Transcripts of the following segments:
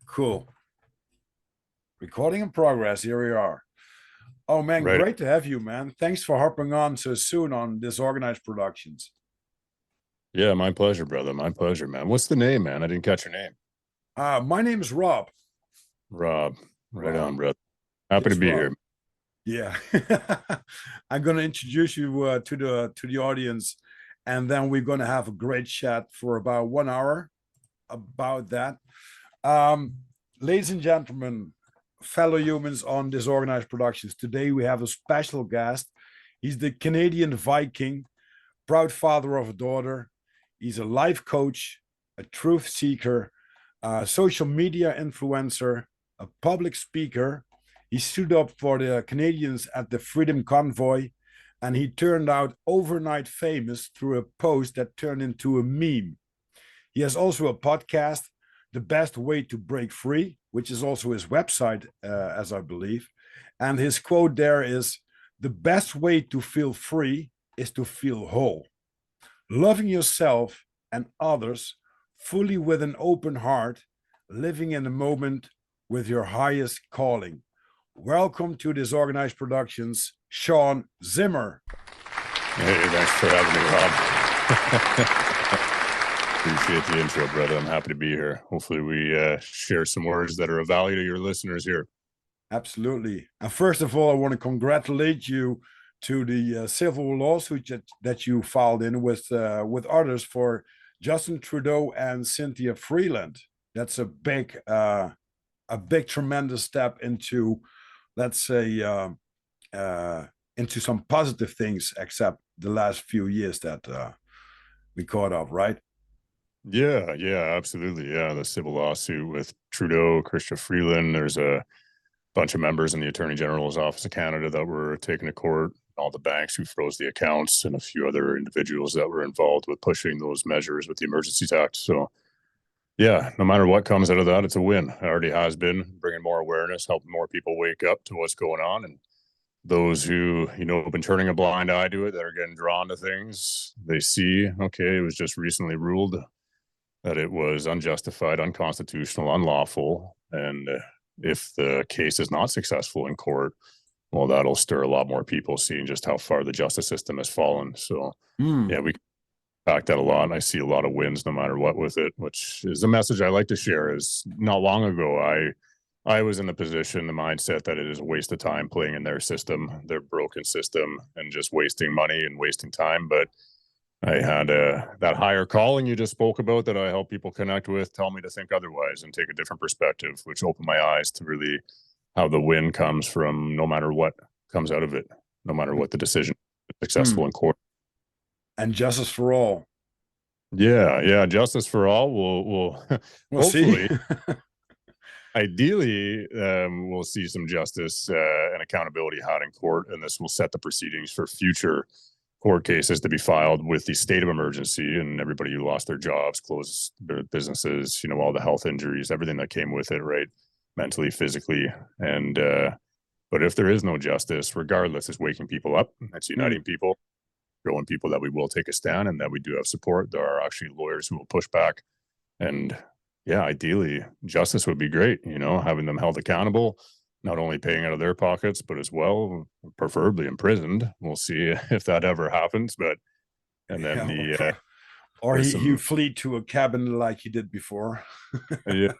Cool. Recording in progress. Here we are. Oh man, Right. great to have you, man. Thanks for hopping on so soon on Disorganized Productions. Yeah, my pleasure, brother. My pleasure, man. What's the name, man? I didn't catch your name. My name is Rob. Rob. Right Rob. on, brother. Happy to Just be Rob. here. Yeah. I'm gonna introduce you to the audience, and then we're gonna have a great chat for about 1 hour about that. Um, Ladies and gentlemen, fellow humans on Disorganized Productions. Today we have a special guest. He's the Canadian Viking, proud father of a daughter. He's a life coach, a truth seeker, a social media influencer, a public speaker. He stood up for the Canadians at the Freedom Convoy, and he turned out overnight famous through a post that turned into a meme. He has also a podcast, The Best Way to Break Free, which is also his website, as I believe. And his quote there is, "The best way to feel free is to feel whole. Loving yourself and others fully with an open heart, living in the moment with your highest calling." Welcome to Disorganized Productions, Shaun Zimmer. Hey, thanks for having me, Rob. Appreciate the intro, brother. I'm happy to be here. Hopefully we share some words that are of value to your listeners here. Absolutely. And first of all, I want to congratulate you to the civil lawsuit that you filed in with others for Justin Trudeau and Cynthia Freeland. That's a big, tremendous step into, let's say, into some positive things, except the last few years that we caught up, right? Yeah, absolutely. Yeah, the civil lawsuit with Trudeau, Chrystia Freeland. There's a bunch of members in the Attorney General's Office of Canada that were taken to court, all the banks who froze the accounts, and a few other individuals that were involved with pushing those measures with the Emergencies Act. So, yeah, no matter what comes out of that, it's a win. It already has been bringing more awareness, helping more people wake up to what's going on. And those who, have been turning a blind eye to it, that are getting drawn to things, they see, okay, it was just recently ruled that it was unjustified, unconstitutional, unlawful. And if the case is not successful in court, well, that'll stir a lot more people seeing just how far the justice system has fallen. So, Mm. yeah, we back that a lot. And I see a lot of wins no matter what with it, which is a message I like to share. Is not long ago, I was in the position, the mindset that it is a waste of time playing in their system, their broken system, and just wasting money and wasting time. But I had that higher calling you just spoke about that I help people connect with, tell me to think otherwise and take a different perspective, which opened my eyes to really how the win comes from no matter what comes out of it, no matter what the decision is successful Mm. in court. And justice for all. Yeah, justice for all will We'll see. hopefully, ideally, we'll see some justice and accountability had in court, and this will set the proceedings for future court cases to be filed with the state of emergency and everybody who lost their jobs, closed their businesses, all the health injuries, everything that came with it, right? Mentally, physically. And, but if there is no justice, regardless, it's waking people up, it's Mm. uniting people, showing people that we will take a stand and that we do have support. There are actually lawyers who will push back. And yeah, ideally, justice would be great, having them held accountable, not only paying out of their pockets, but as well, preferably imprisoned. We'll see if that ever happens. But, and then Yeah, the, or there's he some, flee to a cabin like he did before. yeah,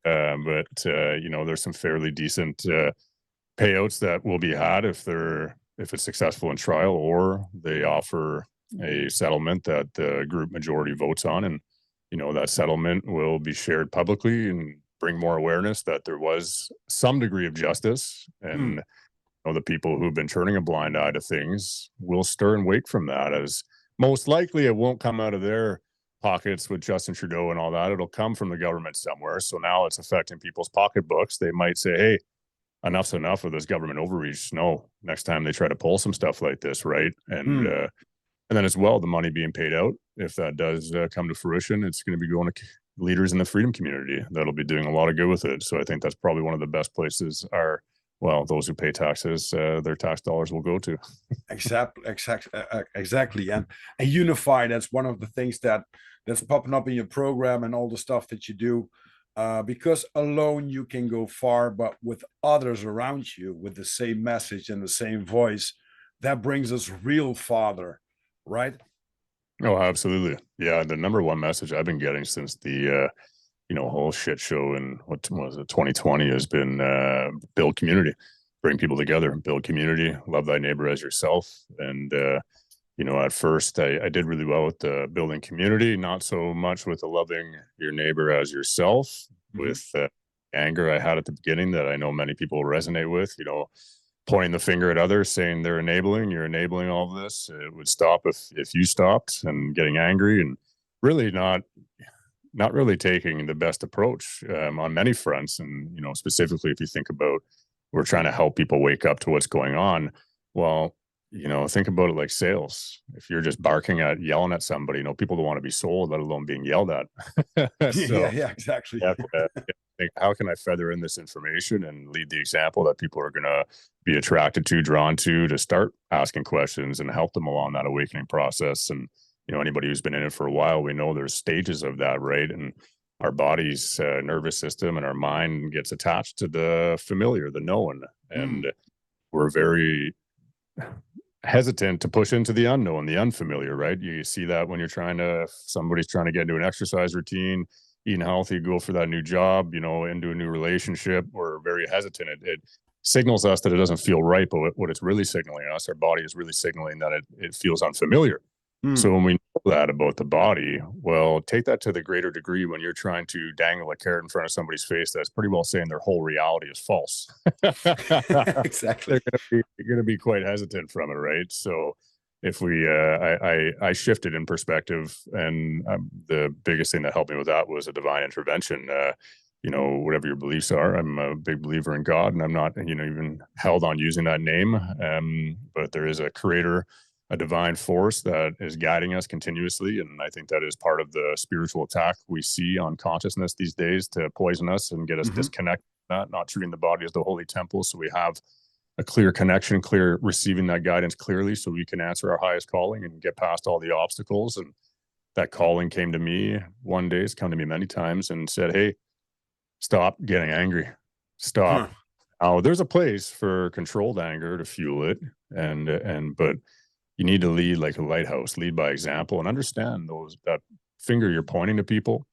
there's some fairly decent payouts that will be had if it's successful in trial, or they offer a settlement that the group majority votes on, and that settlement will be shared publicly and bring more awareness that there was some degree of justice, and Mm. the people who've been turning a blind eye to things will stir and wake from that, as most likely it won't come out of their pockets with Justin Trudeau and all that. It'll come from the government somewhere. So now it's affecting people's pocketbooks. They might say, hey, enough's enough of this government overreach. No, next time they try to pull some stuff like this, right? Mm. And then as well, the money being paid out, if that does come to fruition, it's going to be going to leaders in the freedom community that'll be doing a lot of good with it. So I think that's probably one of the best places are, well, those who pay taxes, their tax dollars will go to. Exactly. And unify. That's one of the things that's popping up in your program and all the stuff that you do. because alone you can go far, but with others around you with the same message and the same voice, that brings us real farther, right? Oh, absolutely. Yeah, the number one message I've been getting since the whole shit show in what was it, 2020 has been build community, bring people together, build community, love thy neighbor as yourself. And at first I did really well with the building community, not so much with the loving your neighbor as yourself. Mm-hmm. With anger I had at the beginning that I know many people resonate with, pointing the finger at others, saying you're enabling all of this. It would stop if you stopped, and getting angry and really not really taking the best approach on many fronts. And specifically if you think about, we're trying to help people wake up to what's going on. Well, think about it like sales. If you're just yelling at somebody, people don't want to be sold, let alone being yelled at. Yeah, So yeah, exactly. you have to think, how can I feather in this information and lead the example that people are going to be attracted to, drawn to start asking questions and help them along that awakening process. And anybody who's been in it for a while, we know there's stages of that, right? And our body's nervous system and our mind gets attached to the familiar, the known, Mm. and we're very hesitant to push into the unknown, the unfamiliar, right? You see that when if somebody's trying to get into an exercise routine, eating healthy, go for that new job, into a new relationship. We're very hesitant. It signals us that it doesn't feel right, but what it's really signaling us, our body is really signaling that it feels unfamiliar. So Mm. when we know that about the body, well, take that to the greater degree when you're trying to dangle a carrot in front of somebody's face that's pretty well saying their whole reality is false. Exactly. They're going to be quite hesitant from it, right? So if we, I shifted in perspective, and the biggest thing that helped me with that was a divine intervention. Whatever your beliefs are, I'm a big believer in God, and I'm not, even held on using that name. But there is a creator, a divine force that is guiding us continuously. And I think that is part of the spiritual attack we see on consciousness these days, to poison us and get us Mm-hmm. disconnected, not treating the body as the holy temple. So we have a clear connection, clear receiving that guidance clearly, so we can answer our highest calling and get past all the obstacles. And that calling came to me one day, it's come to me many times, and said, hey, stop getting angry. Huh. Stop. Oh, there's a place for controlled anger to fuel it. But you need to lead like a lighthouse, lead by example, and understand that finger you're pointing to people,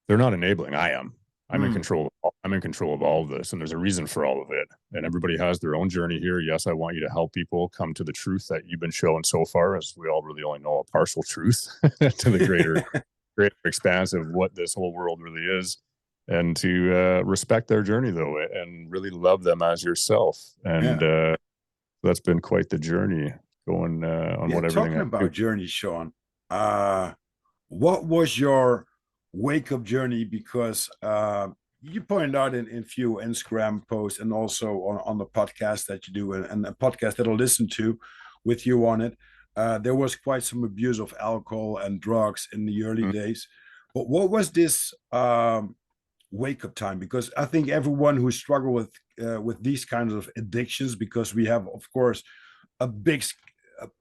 they're not enabling. I am. I'm in Mm. control. I'm in control of all of this, and there's a reason for all of it. And everybody has their own journey here. Yes, I want you to help people come to the truth that you've been shown so far, as we all really only know a partial truth, to the greater expanse of what this whole world really is, and to respect their journey though, and really love them as yourself. And Yeah. that's been quite the journey going on Yeah. what everything Talking I do. about journey, Shaun, uh, what was your wake up journey? Because you pointed out in few Instagram posts and also on the podcast that you do, and a podcast that I'll listen to with you on it. There was quite some abuse of alcohol and drugs in the early Mm, days. But what was this wake up time? Because I think everyone who struggle with these kinds of addictions, because we have, of course, a big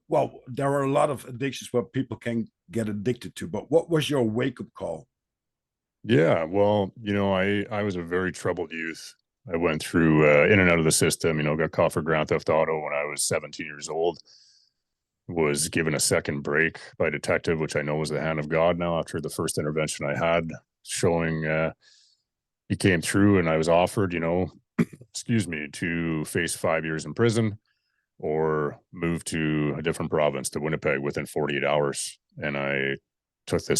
well, there are a lot of addictions where people can get addicted to. But what was your wake up call? yeah, well, I was a very troubled youth. I went through in and out of the system. Got caught for grand theft auto when I was 17 years old. Was given a second break by a detective, which I know was the hand of God. Now, after the first intervention I had, showing he came through, and I was offered, excuse me, to face 5 years in prison or move to a different province, to Winnipeg, within 48 hours. And I took the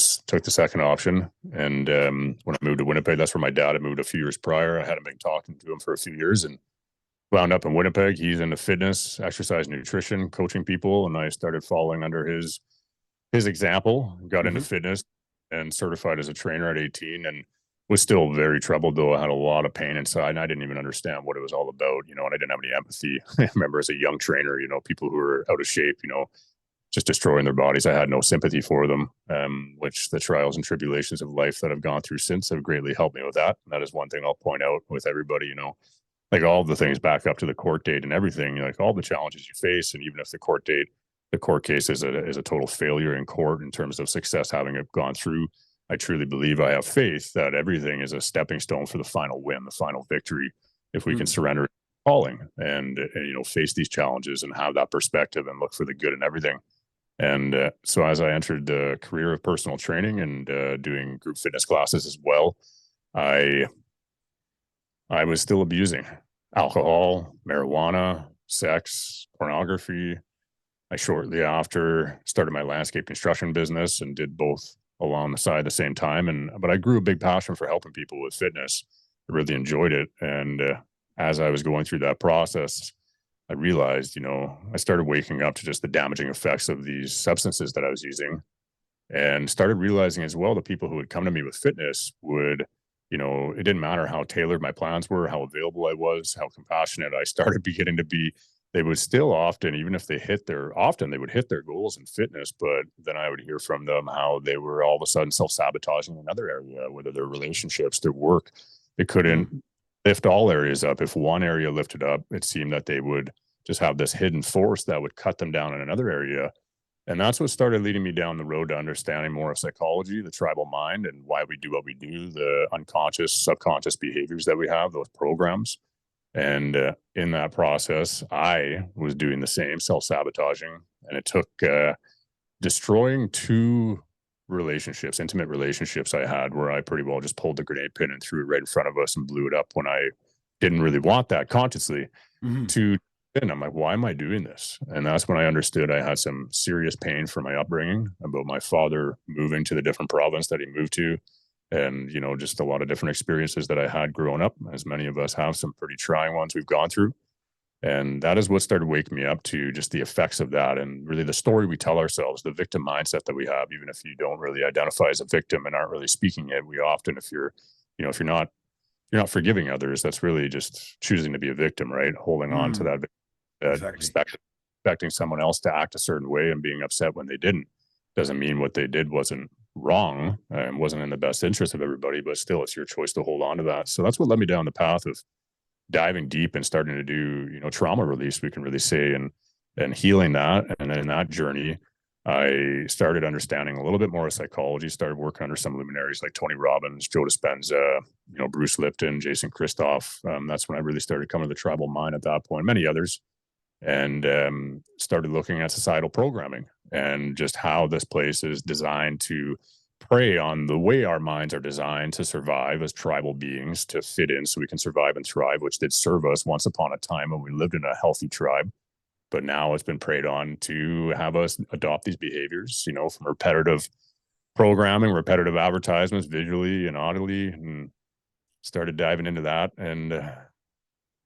second option. And when I moved to Winnipeg, that's where my dad had moved a few years prior. I hadn't been talking to him for a few years, and wound up in Winnipeg. He's into fitness, exercise, nutrition, coaching people, and I started following under his example. Got into Mm-hmm. fitness and certified as a trainer at 18, and was still very troubled though. I had a lot of pain inside, and I didn't even understand what it was all about, and I didn't have any empathy. I remember as a young trainer, people who were out of shape, just destroying their bodies. I had no sympathy for them, which the trials and tribulations of life that I've gone through since have greatly helped me with that. And that is one thing I'll point out with everybody, like all the things back up to the court date and everything, like all the challenges you face. And even if the court case is a total failure in court in terms of success, having it gone through, I truly believe, I have faith that everything is a stepping stone for the final win, the final victory, if we can Mm. surrender calling and face these challenges and have that perspective and look for the good in everything. And so as I entered the career of personal training and doing group fitness classes as well, I I was still abusing alcohol, marijuana, sex, pornography. I shortly after started my landscape construction business and did both along the side at the same time. But I grew a big passion for helping people with fitness. I really enjoyed it. And as I was going through that process, I realized, I started waking up to just the damaging effects of these substances that I was using, and started realizing as well the people who would come to me with fitness would, it didn't matter how tailored my plans were, how available I was, how compassionate I started beginning to be. They would still often, even if they would hit their goals in fitness, but then I would hear from them how they were all of a sudden self-sabotaging in another area, whether their relationships, their work. They couldn't Mm. lift all areas up. If one area lifted up, it seemed that they would just have this hidden force that would cut them down in another area. And that's what started leading me down the road to understanding more of psychology, the tribal mind, and why we do what we do, the unconscious, subconscious behaviors that we have, those programs. And in that process, I was doing the same, self sabotaging. And it took destroying two relationships, intimate relationships I had, where I pretty well just pulled the grenade pin and threw it right in front of us and blew it up when I didn't really want that consciously. Mhm. To and I'm like, why am I doing this? And that's when I understood I had some serious pain from my upbringing about my father moving to the different province that he moved to. And, just a lot of different experiences that I had growing up, as many of us have, some pretty trying ones we've gone through. And that is what started waking me up to just the effects of that and really the story we tell ourselves, the victim mindset that we have, even if you don't really identify as a victim and aren't really speaking it. We often, if you're not forgiving others, that's really just choosing to be a victim, right? Holding on to Mm. that Exactly. expecting someone else to act a certain way and being upset when they didn't. Doesn't mean what they did wasn't wrong and wasn't in the best interest of everybody, but still it's your choice to hold on to that. So that's what led me down the path of diving deep and starting to do, trauma release, we can really say, and healing that. And then in that journey, I started understanding a little bit more of psychology, started working under some luminaries like Tony Robbins, Joe Dispenza, Bruce Lipton, Jason Christoff. That's when I really started coming to the tribal mind at that point, many others, and started looking at societal programming and just how this place is designed to prey on the way our minds are designed to survive as tribal beings, to fit in so we can survive and thrive, which did serve us once upon a time when we lived in a healthy tribe. But now it's been preyed on to have us adopt these behaviors, from repetitive programming, repetitive advertisements, visually and audibly, and started diving into that and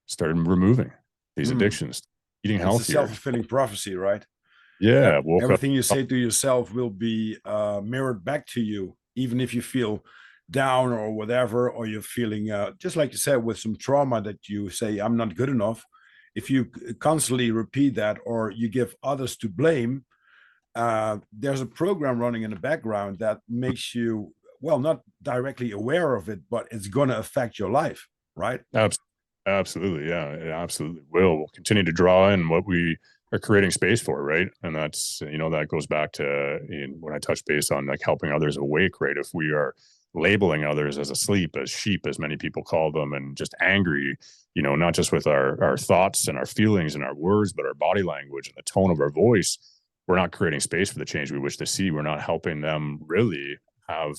started removing these Mm. addictions, eating It's a healthier. self-fulfilling prophecy, right? Yeah, woke up. Everything you say to yourself will be mirrored back to you, even if you feel down or whatever, or you're feeling just like you said, with some trauma that you say, I'm not good enough. If you constantly repeat that or you give others to blame, there's a program running in the background that makes you, well, not directly aware of it, but it's going to affect your life, right? Abs- Absolutely, yeah, it absolutely will. We'll continue to draw in what we are creating space for, right? And that's, that goes back to when I touch base on like helping others awake, right? If we are labeling others as asleep, as sheep, as many people call them, and just angry, not just with our thoughts and our feelings and our words, but our body language and the tone of our voice, we're not creating space for the change we wish to see. We're not helping them really have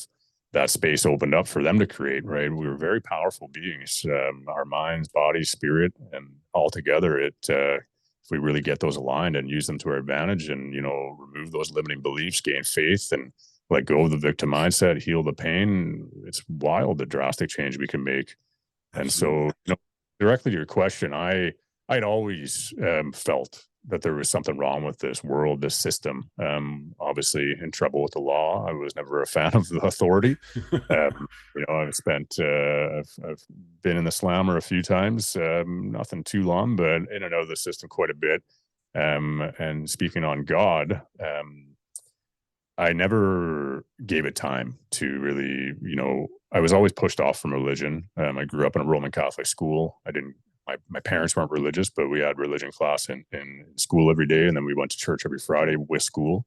that space opened up for them to create, right? We were very powerful beings, our minds, body, spirit, and all together. If we really get those aligned and use them to our advantage and, remove those limiting beliefs, gain faith, and let go of the victim mindset, heal the pain, it's wild the drastic change we can make. And so, Absolutely. directly to your question, I'd always felt that there was something wrong with this world, this system. Obviously, in trouble with the law. I was never a fan of the authority. I've been in the slammer a few times, nothing too long, but in and out of the system quite a bit. And speaking on God, I never gave it time to really, I was always pushed off from religion. I grew up in a Roman Catholic school. My parents weren't religious, but we had religion class in school every day. And then we went to church every Friday with school.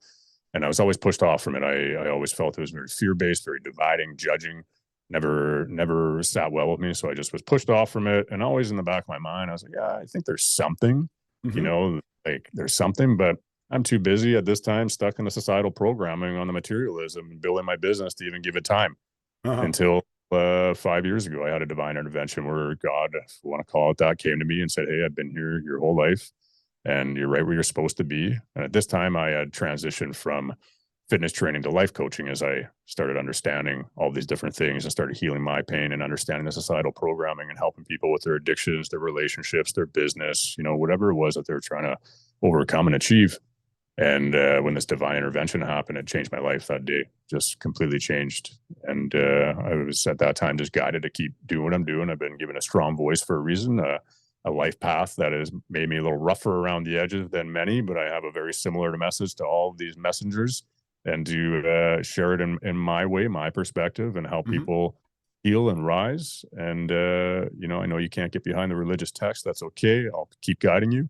And I was always pushed off from it. I always felt it was very fear-based, very dividing, judging, never sat well with me. So I just was pushed off from it. And always in the back of my mind, I was like, yeah, I think there's something, Hmm. like there's something, but I'm too busy at this time, stuck in the societal programming on the materialism and building my business to even give it time Uh-huh. until 5 years ago. I had a divine intervention where God, if you want to call it that, came to me and said, hey, I've been here your whole life and you're right where you're supposed to be. And at this time, I had transitioned from fitness training to life coaching as I started understanding all these different things and started healing my pain and understanding the societal programming and helping people with their addictions, their relationships, their business, whatever it was that they're trying to overcome and achieve. And when this divine intervention happened, it changed my life that day, just completely changed. And I was at that time just guided to keep doing what I'm doing. I've been given a strong voice for a reason, a life path that has made me a little rougher around the edges than many, but I have a very similar message to all of these messengers and to share it in my way, my perspective, and help Hmm. people heal and rise. And, I know you can't get behind the religious text. That's okay. I'll keep guiding you.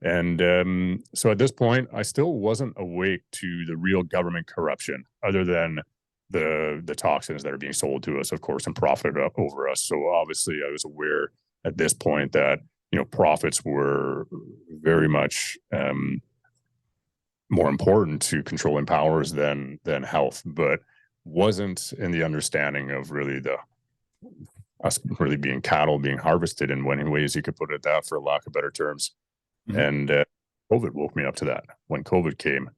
And so at this point, I still wasn't awake to the real government corruption, other than the toxins that are being sold to us, of course, and profited up over us. So obviously, I was aware at this point that profits were very much more important to controlling powers than health, but wasn't in the understanding of really the us really being cattle being harvested in many ways you could put it that, for lack of better terms. Hmm. And COVID woke me up to that. When COVID came,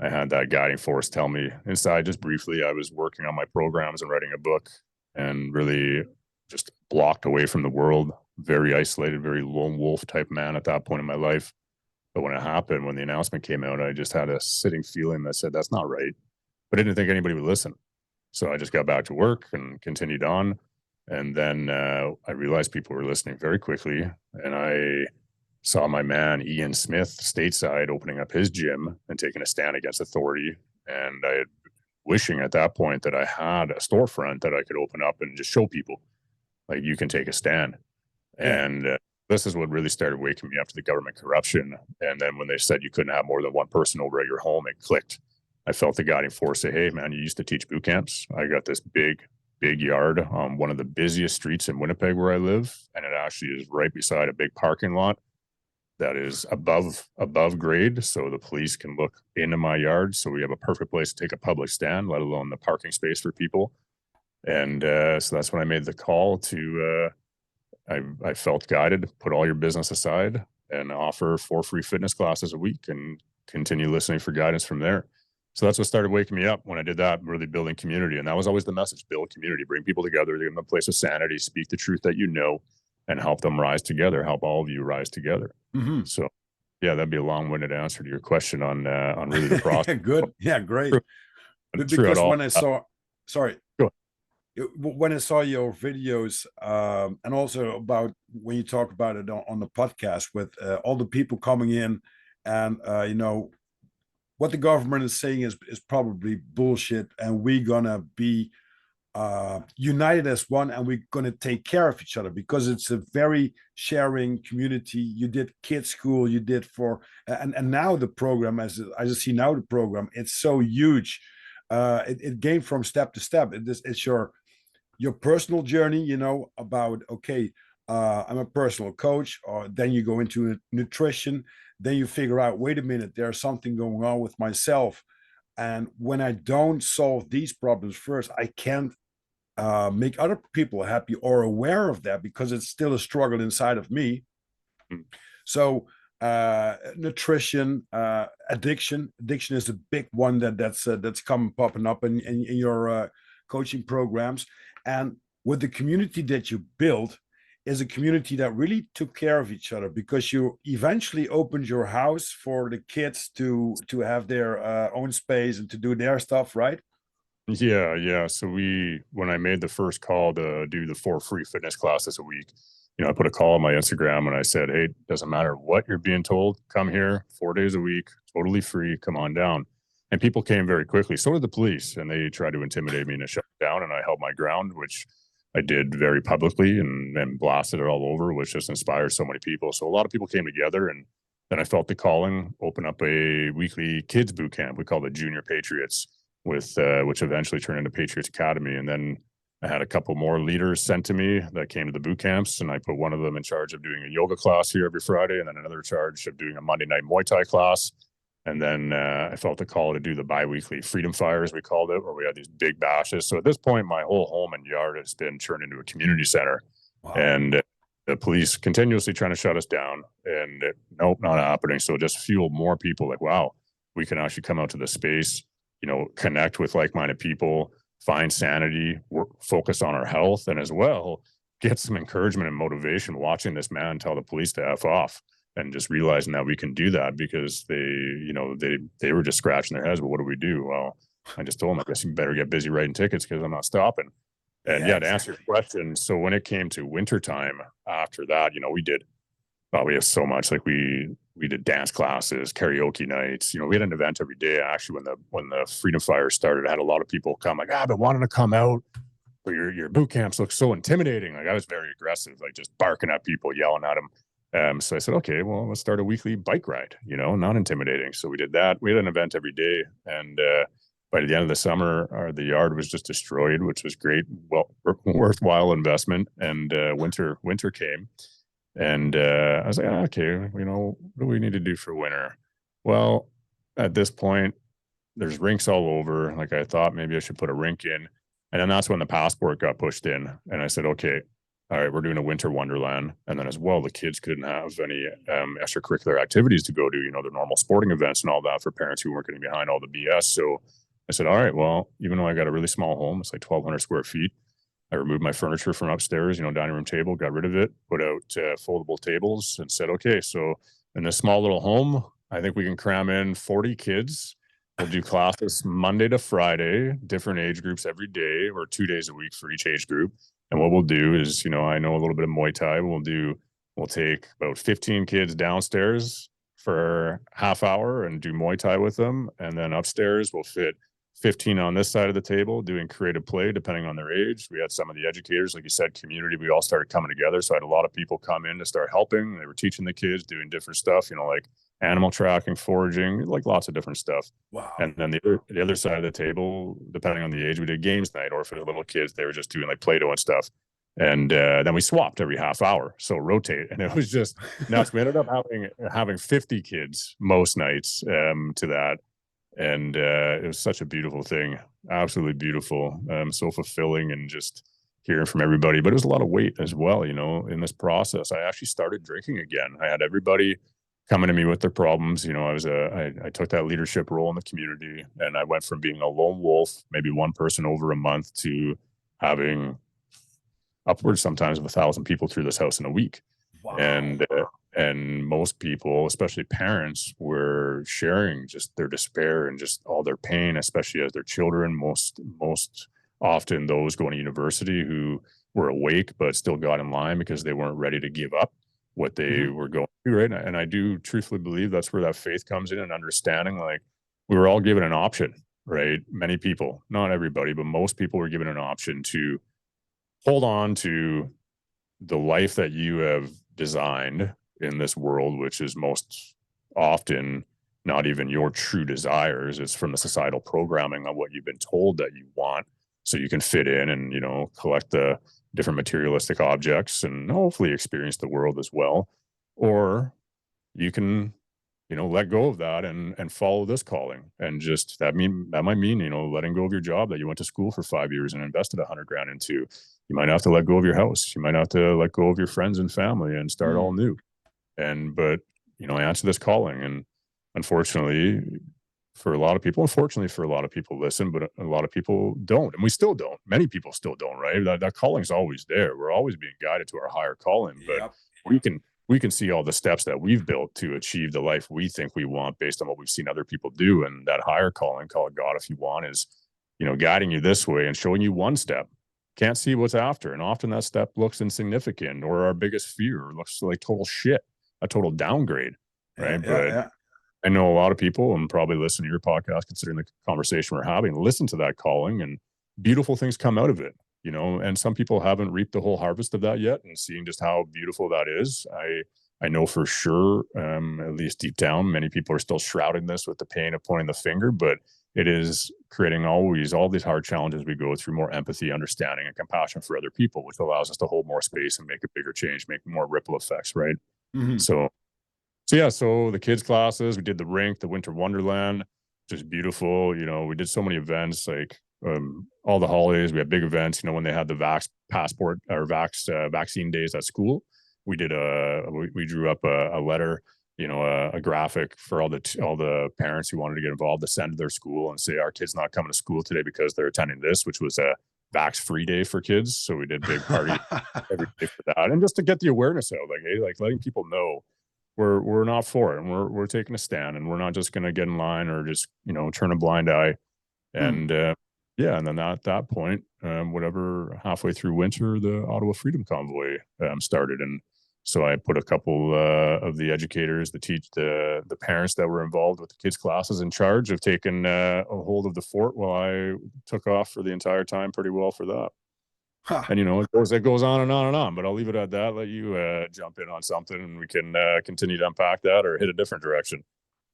I had that guiding force tell me inside, just briefly, I was working on my programs and writing a book and really just blocked away from the world, very isolated, very lone wolf type man at that point in my life. But when it happened, when the announcement came out, I just had a sitting feeling that said, that's not right. But I didn't think anybody would listen. So I just got back to work and continued on. And then I realized people were listening very quickly. And I saw my man Ian Smith stateside opening up his gym and taking a stand against authority. And I had wishing at that point that I had a storefront that I could open up and just show people, like, you can take a stand. Yeah. And this is what really started waking me up to the government corruption. And then when they said you couldn't have more than one person over at your home, it clicked. I felt the guiding force say, hey, man, you used to teach boot camps. I got this big yard on one of the busiest streets in Winnipeg where I live. And it actually is right beside a big parking lot that is above grade, so the police can look into my yard. So we have a perfect place to take a public stand, let alone the parking space for people. And so that's when I made the call to. I felt guided. Put all your business aside and offer 4 free fitness classes a week, and continue listening for guidance from there. So that's what started waking me up when I did that, really building community. And that was always the message: build community, bring people together, give them a place of sanity, speak the truth that and help them rise together, help all of you rise together. Hmm. So, yeah, that'd be a long-winded answer to your question on really the process. Good. Yeah, great. Throughout Because all, when I saw, sorry, go when I saw your videos, and also about when you talk about it on the podcast with all the people coming in, and what the government is saying is probably bullshit, and we're gonna be united as one, and we're going to take care of each other because it's a very sharing community. You did kids school, you did for, and now the program, as I just see now the program, it's so huge. It came from step to step. It's your personal journey, about, okay, I'm a personal coach, or then you go into nutrition, then you figure out, wait a minute, there's something going on with myself. And when I don't solve these problems first, I can't make other people happy or aware of that, because it's still a struggle inside of me. mm, So nutrition, addiction is a big one that's come popping up in your coaching programs. And with the community that you built, is a community that really took care of each other, because you eventually opened your house for the kids to have their own space and to do their stuff, right? yeah. So when I made the first call to do the 4 free fitness classes a week, I put a call on my Instagram and I said, hey, doesn't matter what you're being told, come here 4 days a week, totally free, come on down. And people came very quickly. So did the police, and they tried to intimidate me and shut down. And I held my ground, which I did very publicly, and blasted it all over, which just inspired so many people. So a lot of people came together, and then I felt the calling, open up a weekly kids boot camp. We called it Junior Patriots, with which eventually turned into Patriots Academy. And then I had a couple more leaders sent to me that came to the boot camps, and I put one of them in charge of doing a yoga class here every Friday, and then another charge of doing a Monday night Muay Thai class. And then I felt the call to do the biweekly Freedom Fires, we called it, where we had these big bashes. So at this point, my whole home and yard has been turned into a community center. Wow. And the police continuously trying to shut us down, and nope, not happening. So it just fueled more people like, wow, we can actually come out to the space, connect with like-minded people, find sanity, work, focus on our health, and as well get some encouragement and motivation watching this man tell the police to F off, and just realizing that we can do that, because they were just scratching their heads. But what do we do? Well, I just told them, I guess you better get busy writing tickets, because I'm not stopping. And Yeah, yeah, to answer your question, so when it came to wintertime after that, we have so much, like we did dance classes, karaoke nights. We had an event every day. Actually, when the Freedom Fire started, I had a lot of people come like, I've been wanting to come out, but your boot camps look so intimidating. Like, I was very aggressive, like just barking at people, yelling at them. So I said, okay, well, let's start a weekly bike ride, not intimidating. So we did that. We had an event every day. And by the end of the summer, the yard was just destroyed, which was great. Well, worthwhile investment. And winter came. And I was like, okay, what do we need to do for winter? Well, at this point, there's rinks all over. Like, I thought maybe I should put a rink in. And then that's when the passport got pushed in. And I said, okay, all right, we're doing a winter wonderland. And then as well, the kids couldn't have any extracurricular activities to go to, the normal sporting events and all that, for parents who weren't getting behind all the BS. So I said, all right, well, even though I got a really small home, it's like 1,200 square feet, I removed my furniture from upstairs, dining room table, got rid of it, put out foldable tables, and said, okay, so in this small little home, I think we can cram in 40 kids. We'll do classes Monday to Friday, different age groups every day, or 2 days a week for each age group. And what we'll do is, I know a little bit of Muay Thai. We'll take about 15 kids downstairs for half hour and do Muay Thai with them. And then upstairs, we'll fit 15 on this side of the table doing creative play, depending on their age. We had some of the educators, like you said, community. We all started coming together. So I had a lot of people come in to start helping. They were teaching the kids, doing different stuff, like animal tracking, foraging, like lots of different stuff. Wow. And then the other side of the table, depending on the age, we did games night, or for the little kids, they were just doing like Play-Doh and stuff. And then we swapped every half hour, so rotate, and it was just nuts. We ended up having 50 kids most nights to that. And it was such a beautiful thing, absolutely beautiful, so fulfilling, and just hearing from everybody. But it was a lot of weight as well, in this process. I actually started drinking again. I had everybody coming to me with their problems. I took that leadership role in the community, and I went from being a lone wolf, maybe one person over a month, to having upwards sometimes of 1,000 people through this house in a week. Wow. And most people, especially parents, were sharing just their despair and just all their pain, especially as their children, most often those going to university, who were awake but still got in line because they weren't ready to give up what they were going through, right? And I do truthfully believe that's where that faith comes in, and understanding, like, we were all given an option, right? Many people, not everybody, but most people were given an option to hold on to the life that you have designed in this world, which is most often not even your true desires. It's from the societal programming on what you've been told that you want, so you can fit in and, collect the different materialistic objects and hopefully experience the world as well. Or you can, let go of that and follow this calling. And just that might mean, letting go of your job that you went to school for 5 years and invested 100 grand into. You might have to let go of your house. You might have to let go of your friends and family and start all new. But I answer this calling, and unfortunately for a lot of people, listen, but a lot of people don't, and we still don't. Many people still don't, right? That calling's always there. We're always being guided to our higher calling, but we can see all the steps that we've built to achieve the life we think we want based on what we've seen other people do. And that higher calling, call it God if you want, is, guiding you this way and showing you one step. Can't see what's after. And often that step looks insignificant, or our biggest fear looks like total shit, a total downgrade, right? But I know a lot of people, and probably listen to your podcast, considering the conversation we're having, listen to that calling, and beautiful things come out of it, and some people haven't reaped the whole harvest of that yet, and seeing just how beautiful that is. I know for sure, at least deep down, many people are still shrouding this with the pain of pointing the finger, but it is creating always all these hard challenges we go through, more empathy, understanding, and compassion for other people, which allows us to hold more space and make a bigger change, make more ripple effects, right? Mhm. So yeah, so the kids classes, we did the rink, the winter wonderland, just beautiful. We did so many events, like all the holidays. We had big events. When they had the vax passport or vaccine days at school, we drew up a letter, a graphic for all the parents who wanted to get involved to send to their school and say our kid's not coming to school today because they're attending this, which was a vax free day for kids. So we did big party every day for that, and just to get the awareness out, like, hey, like letting people know we're not for it, and we're taking a stand, and we're not just going to get in line or just turn a blind eye. Mm. And yeah, and then at that point, whatever, halfway through winter, the Ottawa Freedom Convoy started, and so I put a couple of the educators, the parents that were involved with the kids' classes in charge of taking a hold of the fort while I took off for the entire time pretty well for that. Ha. And it goes on and on and on, but I'll leave it at that. Let you jump in on something, and we can continue to unpack that or hit a different direction.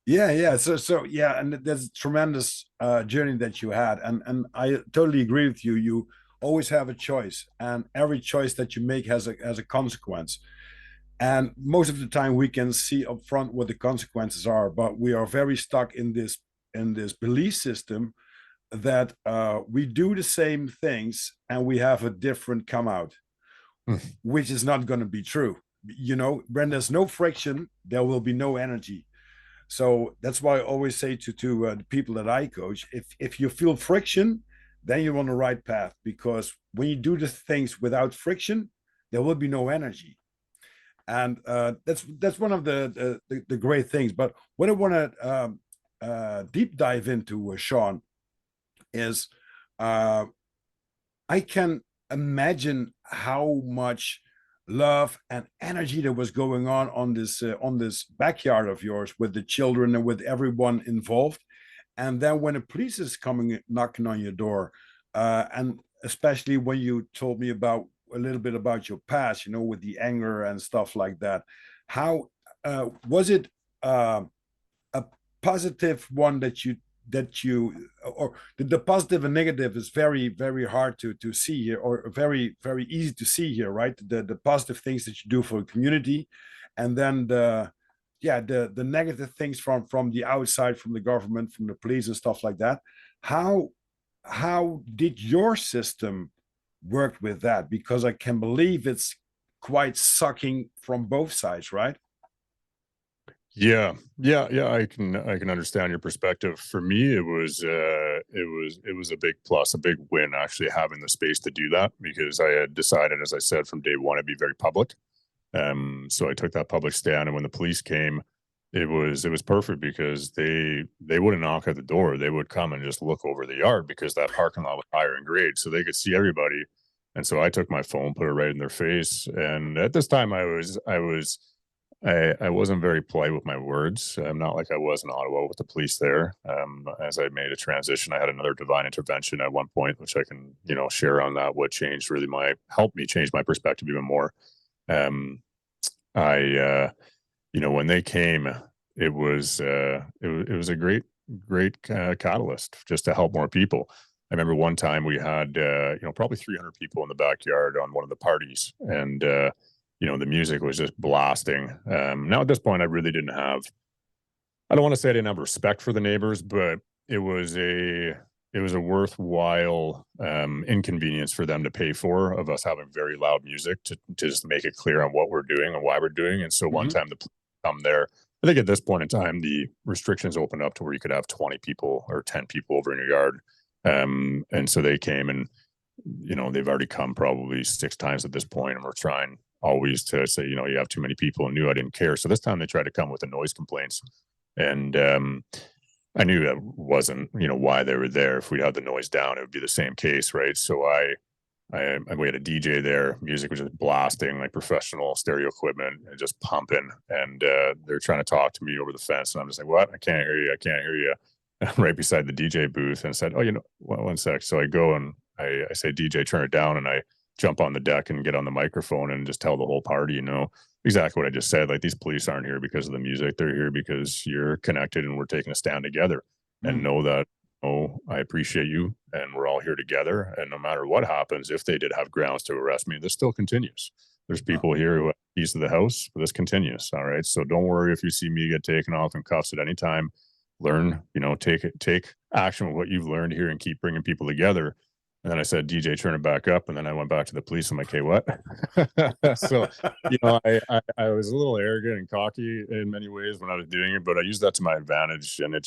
Yeah, yeah. So yeah, and there's a tremendous journey that you had, and I totally agree with you. You always have a choice, and every choice that you make has a consequence. And most of the time, we can see up front what the consequences are, but we are very stuck in this belief system that we do the same things and we have a different come out, which is not going to be true. When there's no friction, there will be no energy. So that's why I always say to the people that I coach, if you feel friction, then you're on the right path, because when you do the things without friction, there will be no energy. And that's one of the great things. But what I want to deep dive into, Shaun, is uh, I can imagine how much love and energy there was going on this backyard of yours with the children and with everyone involved. And then when the police is coming knocking on your door, and especially when you told me about a little bit about your past, with the anger and stuff like that, how was it a positive one that you or the positive and negative is very very hard to see here, or very very easy to see here, right? The positive things that you do for the community, and then the negative things from the outside, from the government, from the police and stuff like that. How did your system work with that? Because I can believe it's quite sucking from both sides, right? Yeah, yeah, yeah. I can understand your perspective. For me, it was a big plus, a big win, actually having the space to do that, because I had decided, as I said from day one, I'd be very public. So I took that public stand, and when the police came, it was perfect, because they wouldn't knock at the door. They would come and just look over the yard, because that parking lot was higher in grade, so they could see everybody. And so I took my phone, put it right in their face. And at this time, I wasn't very polite with my words. Not like I was in Ottawa with the police there. As I made a transition, I had another divine intervention at one point, which I can, share on that. What changed really helped me change my perspective even more. Um, when they came, it was a great catalyst just to help more people. I remember one time we had probably 300 people in the backyard on one of the parties, and the music was just blasting. Now at this point, I don't want to say I didn't have respect for the neighbors, but it was a it was a worthwhile inconvenience for them to pay for, of us having very loud music to just make it clear on what we're doing and why we're doing. And so one Mm-hmm. time the police come there, I think at this point in time, the restrictions opened up to where you could have 20 people or 10 people over in your yard. And so they came, and, they've already come probably 6 times at this point, and we're trying always to say, you have too many people, and knew I didn't care. So this time they tried to come with the noise complaints. And I knew that wasn't, why they were there. If we had the noise down, it would be the same case, right? So we had a DJ there. Music was just blasting, like professional stereo equipment, and just pumping. And they're trying to talk to me over the fence, and I'm just like, "What? I can't hear you. I can't hear you." I'm right beside the DJ booth, and I said, "Oh, one sec." So I go and I say, "DJ, turn it down," and I jump on the deck and get on the microphone and just tell the whole party, exactly what I just said. Like, these police aren't here because of the music. They're here because you're connected and we're taking a stand together, and Mm. know that, oh, I appreciate you and we're all here together. And no matter what happens, if they did have grounds to arrest me, this still continues. There's Oh. people here who have keys to the house, but this continues. All right. So don't worry if you see me get taken off in cuffs at any time. Learn, take action with what you've learned here and keep bringing people together. And then I said, DJ, turn it back up. And then I went back to the police. I'm like, hey, what? So, I was a little arrogant and cocky in many ways when I was doing it, but I used that to my advantage. And it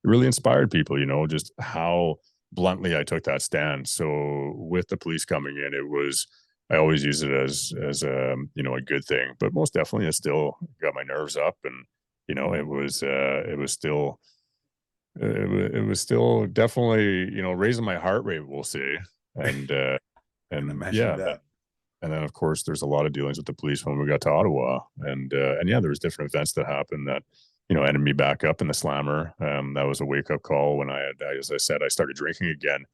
really inspired people, just how bluntly I took that stand. So with the police coming in, I always use it as a good thing, but most definitely it still got my nerves up, and it was still definitely, raising my heart rate, we'll say. And Can and imagine yeah, that. and then of course there's a lot of dealings with the police when we got to Ottawa, and yeah, there was different events that happened that ended me back up in the slammer. That was a wake up call when as I said, I started drinking again,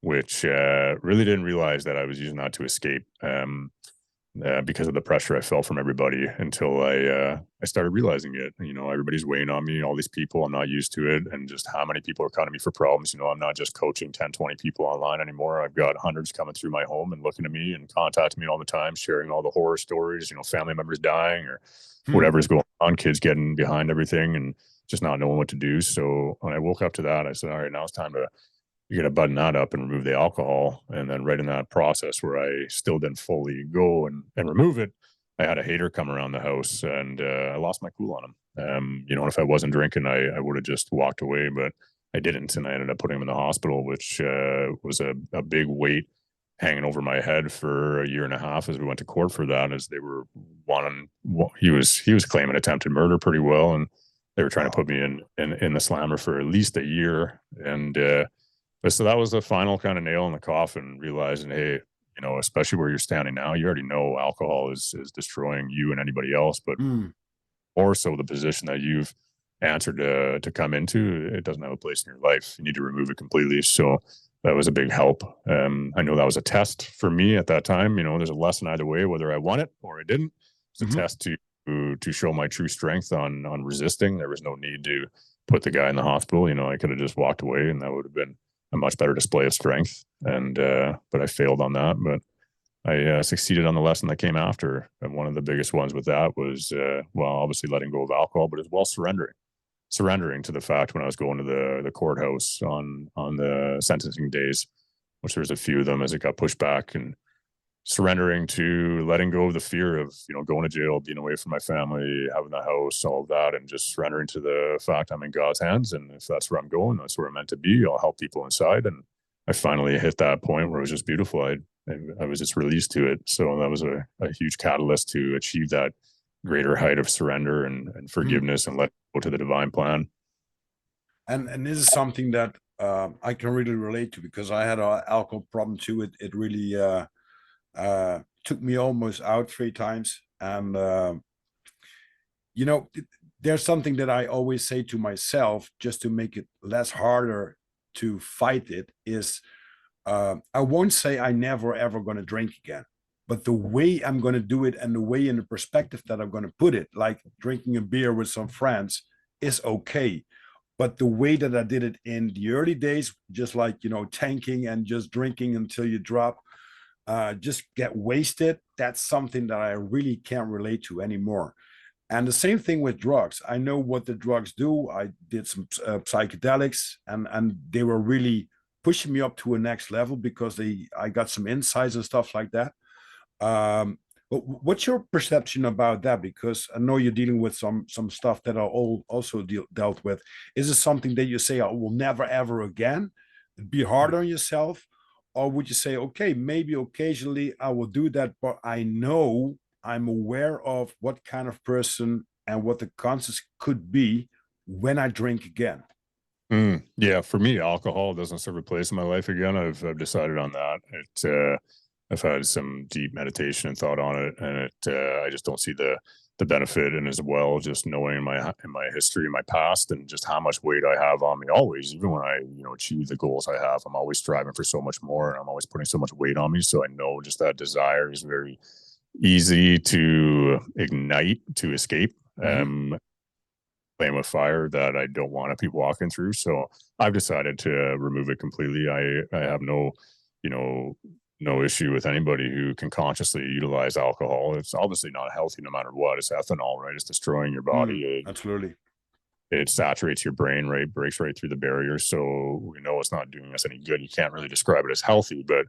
which really didn't realize that I was using that to escape. Because of the pressure I felt from everybody, until I started realizing it. Everybody's weighing on me, all these people, I'm not used to it, and just how many people are coming to me for problems. I'm not just coaching 10, 20 people online anymore. I've got hundreds coming through my home and looking at me and contacting me all the time, sharing all the horror stories, family members dying or Hmm. whatever's going on, kids getting behind everything and just not knowing what to do. So when I woke up to that, I said, all right, now it's time to you got to button that up and remove the alcohol. And then right in that process where I still didn't fully go and remove it, I had a hater come around the house, and I lost my cool on him. If I wasn't drinking, I would have just walked away, but I didn't. And I ended up putting him in the hospital, which was a big weight hanging over my head for a year and a half as we went to court for that, as they were wanting, he was claiming attempted murder pretty well. And they were trying to Wow. put me in the slammer for at least a year. And, but so that was the final kind of nail in the coffin, realizing, hey, especially where you're standing now, you already know alcohol is destroying you and anybody else, but Mm. more so the position that you've answered to come into, it doesn't have a place in your life. You need to remove it completely. So that was a big help. I know that was a test for me at that time. There's a lesson either way, whether I won it or I didn't. It's a Hmm. test to show my true strength on resisting. There was no need to put the guy in the hospital. I could have just walked away, and that would have been a much better display of strength. And but I failed on that. But I succeeded on the lesson that came after. And one of the biggest ones with that was, obviously letting go of alcohol, but as well surrendering to the fact when I was going to the courthouse on the sentencing days, which there's a few of them as it got pushed back, and surrendering to letting go of the fear of going to jail, being away from my family, having the house, all of that, and just surrendering to the fact I'm in God's hands, and if that's where I'm going, that's where I'm meant to be. I'll help people inside. And I finally hit that point where it was just beautiful. I was just released to it. So that was a huge catalyst to achieve that greater height of surrender and Mm. forgiveness, and let go to the divine plan. And this is something that I can really relate to, because I had an alcohol problem too. It really took me almost out 3 times, and you know, there's something that I always say to myself just to make it less harder to fight it is, I won't say I never ever going to drink again, but the way I'm going to do it and the way in the perspective that I'm going to put it, like drinking a beer with some friends, is okay. But the way that I did it in the early days, just like, tanking and just drinking until you drop, just get wasted, that's something that I really can't relate to anymore. And the same thing with drugs. I know what the drugs do. I did some psychedelics, and they were really pushing me up to a next level because I got some insights and stuff like that. But what's your perception about that? Because I know you're dealing with some stuff that are all also dealt with. Is it something that you say, I will never ever again? Be hard on yourself, or would you say, okay, maybe occasionally I will do that, but I know, I'm aware of what kind of person and what the consequences could be when I drink again? Yeah, for me, alcohol doesn't serve a place in my life again. I've decided on that. I've had some deep meditation and thought on it, and I just don't see the the benefit, and as well just knowing in my history, my past, and just how much weight I have on me always, even when I achieve the goals I have, I'm always striving for so much more, and I'm always putting so much weight on me. So I know just that desire is very easy to ignite, to escape. Hmm. Flame of fire that I don't want to keep walking through. So I've decided to remove it completely. I have you know, no issue with anybody who can consciously utilize alcohol. It's obviously not healthy no matter what. It's ethanol, right? It's destroying your Mm, body. absolutely. It saturates your brain, right? Breaks right through the barrier. So we know it's not doing us any good. You can't really describe it as healthy, but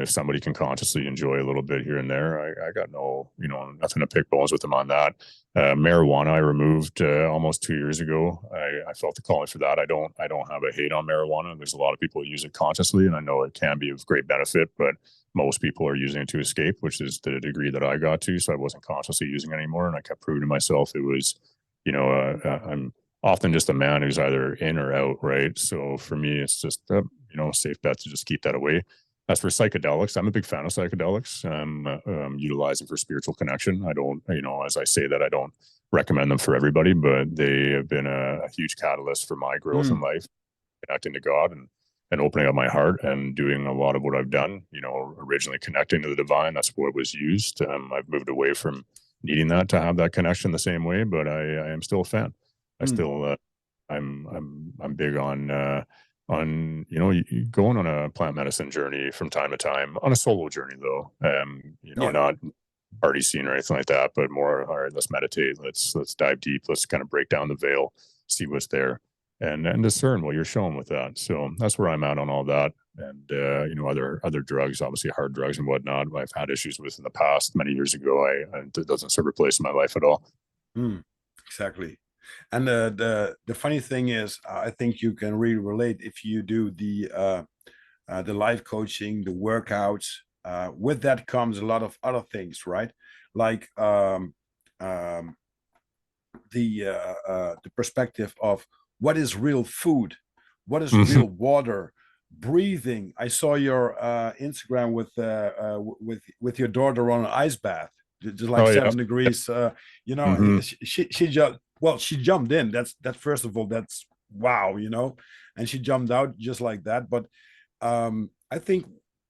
if somebody can consciously enjoy a little bit here and there, I got nothing to pick bones with them on that. Marijuana, I removed almost 2 years ago. I felt the calling for that. I don't have a hate on marijuana. There's a lot of people who use it consciously, and I know it can be of great benefit, but most people are using it to escape, which is the degree that I got to. So I wasn't consciously using it anymore, and I kept proving to myself it was, I'm often just a man who's either in or out, right? So for me, it's just a safe bet to just keep that away. As for psychedelics, I'm a big fan of psychedelics. Utilizing for spiritual connection. I don't, as I say that, I don't recommend them for everybody, but they have been a huge catalyst for my growth in Mm, life, connecting to God and opening up my heart and doing a lot of what I've done. Originally connecting to the divine. That's what was used. I've moved away from needing that to have that connection the same way, but I am still a fan. I mm, still, I'm big on going on a plant medicine journey from time to time, on a solo journey though. yeah. Not party scene or anything like that, but more, all right, let's meditate, let's dive deep, let's kind of break down the veil, see what's there, and discern what you're shown with that. So that's where I'm at on all that. And other drugs, obviously hard drugs and whatnot, I've had issues with in the past many years ago. It doesn't serve a place in my life at all. Mm, exactly. And the funny thing is, I think you can really relate if you do the life coaching, the workouts. With that comes a lot of other things, right? Like um, the perspective of what is real food, what is real water, breathing. I saw your Instagram with your daughter on an ice bath, just like Oh yeah. 7 degrees. Hmm. She just, well, she jumped in. That's first of all, that's wow, and she jumped out just like that. But I think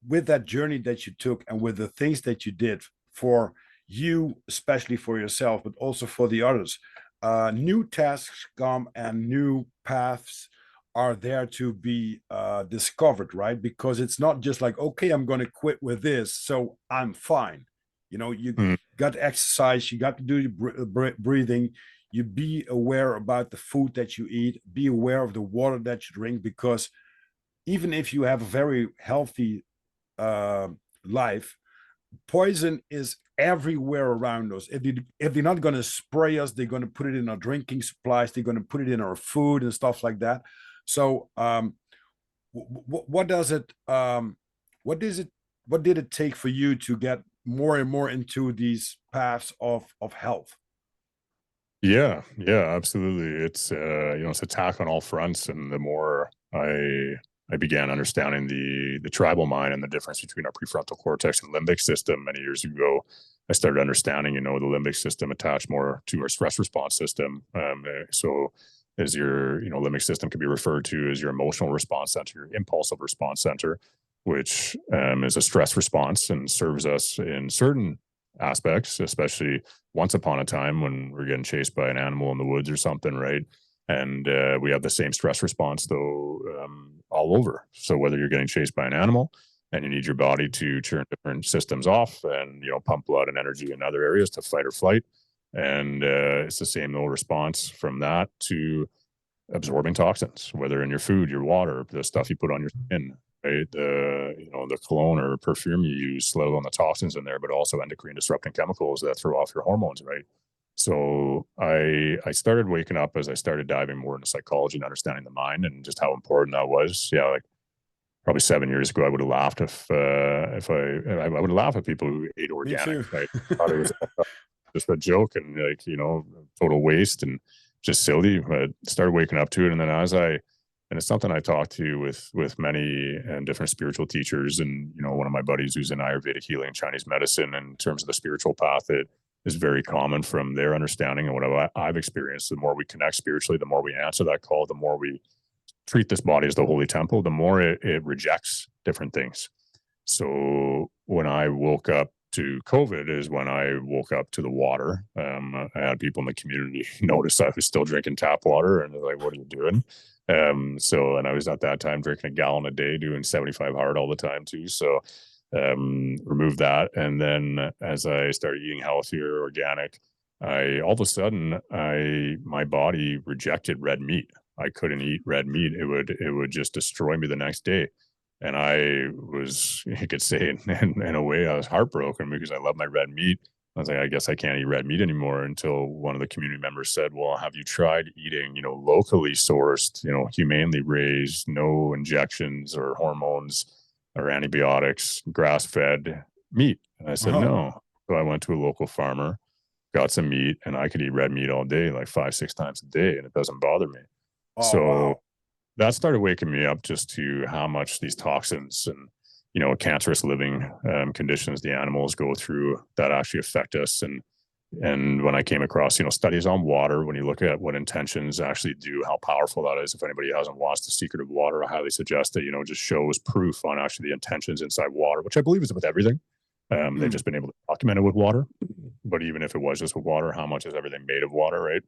with that journey that you took and with the things that you did for you, especially for yourself, but also for the others, new tasks come and new paths are there to be discovered, right? Because it's not just like, okay, I'm going to quit with this, so I'm fine. You got to exercise, you got to do your breathing, you be aware about the food that you eat, be aware of the water that you drink, because even if you have a very healthy uh, life, poison is everywhere around us. If they're not going to spray us, they're going to put it in our drinking supplies. They're going to put it in our food and stuff like that. So, what does it? What does it? What did it take for you to get more and more into these paths of health? Yeah, yeah, absolutely. It's attack on all fronts, and the more I began understanding the tribal mind and the difference between our prefrontal cortex and limbic system many years ago, I started understanding, the limbic system attached more to our stress response system. So as your, limbic system can be referred to as your emotional response center, your impulsive response center, which is a stress response and serves us in certain aspects, especially once upon a time when we're getting chased by an animal in the woods or something, right? And we have the same stress response though all over. So whether you're getting chased by an animal and you need your body to turn different systems off and pump blood and energy in other areas to fight or flight, and it's the same little response from that to absorbing toxins, whether in your food, your water, the stuff you put on your skin, right? The cologne or perfume you use, let alone the toxins in there, but also endocrine disrupting chemicals that throw off your hormones, right? So I started waking up as I started diving more into psychology and understanding the mind and just how important that was. Yeah, like probably 7 years ago, I would have laughed if I would have laughed at people who ate Me organic. too. I thought it was just a joke and like total waste and just silly. But started waking up to it, and then and it's something I talked to with many and different spiritual teachers, and one of my buddies who's in Ayurvedic healing, Chinese medicine, in terms of the spiritual path. is very common from their understanding and what I've experienced. The more we connect spiritually, the more we answer that call, the more we treat this body as the holy temple, the more it rejects different things. So when I woke up to COVID is when I woke up to the water. I had people in the community notice I was still drinking tap water, and they're like, "What are you doing?" And I was at that time drinking a gallon a day, doing 75 hard all the time too. So removed that, and then as I started eating healthier, organic, I all of a sudden my body rejected red meat. I couldn't eat red meat. It would just destroy me the next day. And I was, you could say, in a way, I was heartbroken because I love my red meat. I was like, I guess I can't eat red meat anymore, until one of the community members said, "Well, have you tried eating, locally sourced, humanely raised, no injections or hormones or antibiotics, grass-fed meat?" And I said, Uh-huh. "No." So I went to a local farmer, got some meat, and I could eat red meat all day, like 5, 6 times a day, and it doesn't bother me. Oh, So wow. that started waking me up just to how much these toxins and cancerous living conditions the animals go through that actually affect us. And when I came across studies on water, when you look at what intentions actually do, how powerful that is. If anybody hasn't watched The Secret of Water, I highly suggest it. Just shows proof on actually the intentions inside water, which I believe is with everything. They've Mm. just been able to document it with water. But even if it was just with water, how much is everything made of water, right?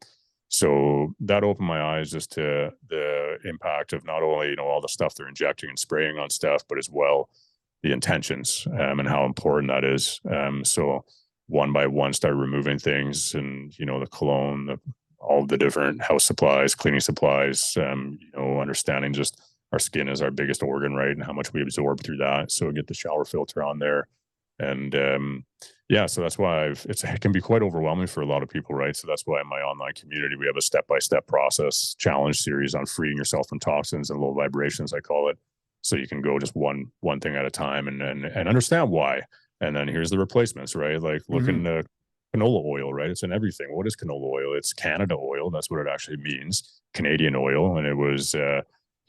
So that opened my eyes just to the impact of not only all the stuff they're injecting and spraying on stuff, but as well the intentions, and how important that is. So one by one, started removing things, and the cologne, all the different house supplies, cleaning supplies. Understanding just our skin is our biggest organ, right, and how much we absorb through that. So get the shower filter on there, and yeah, so that's why it can be quite overwhelming for a lot of people, right? So that's why in my online community we have a step-by-step process challenge series on freeing yourself from toxins and low vibrations, I call it. So you can go just one thing at a time, and understand why. And then here's the replacements, right? Like look Hmm. into canola oil, right? It's in everything. What is canola oil? It's Canada oil. That's what it actually means. Canadian oil, and it was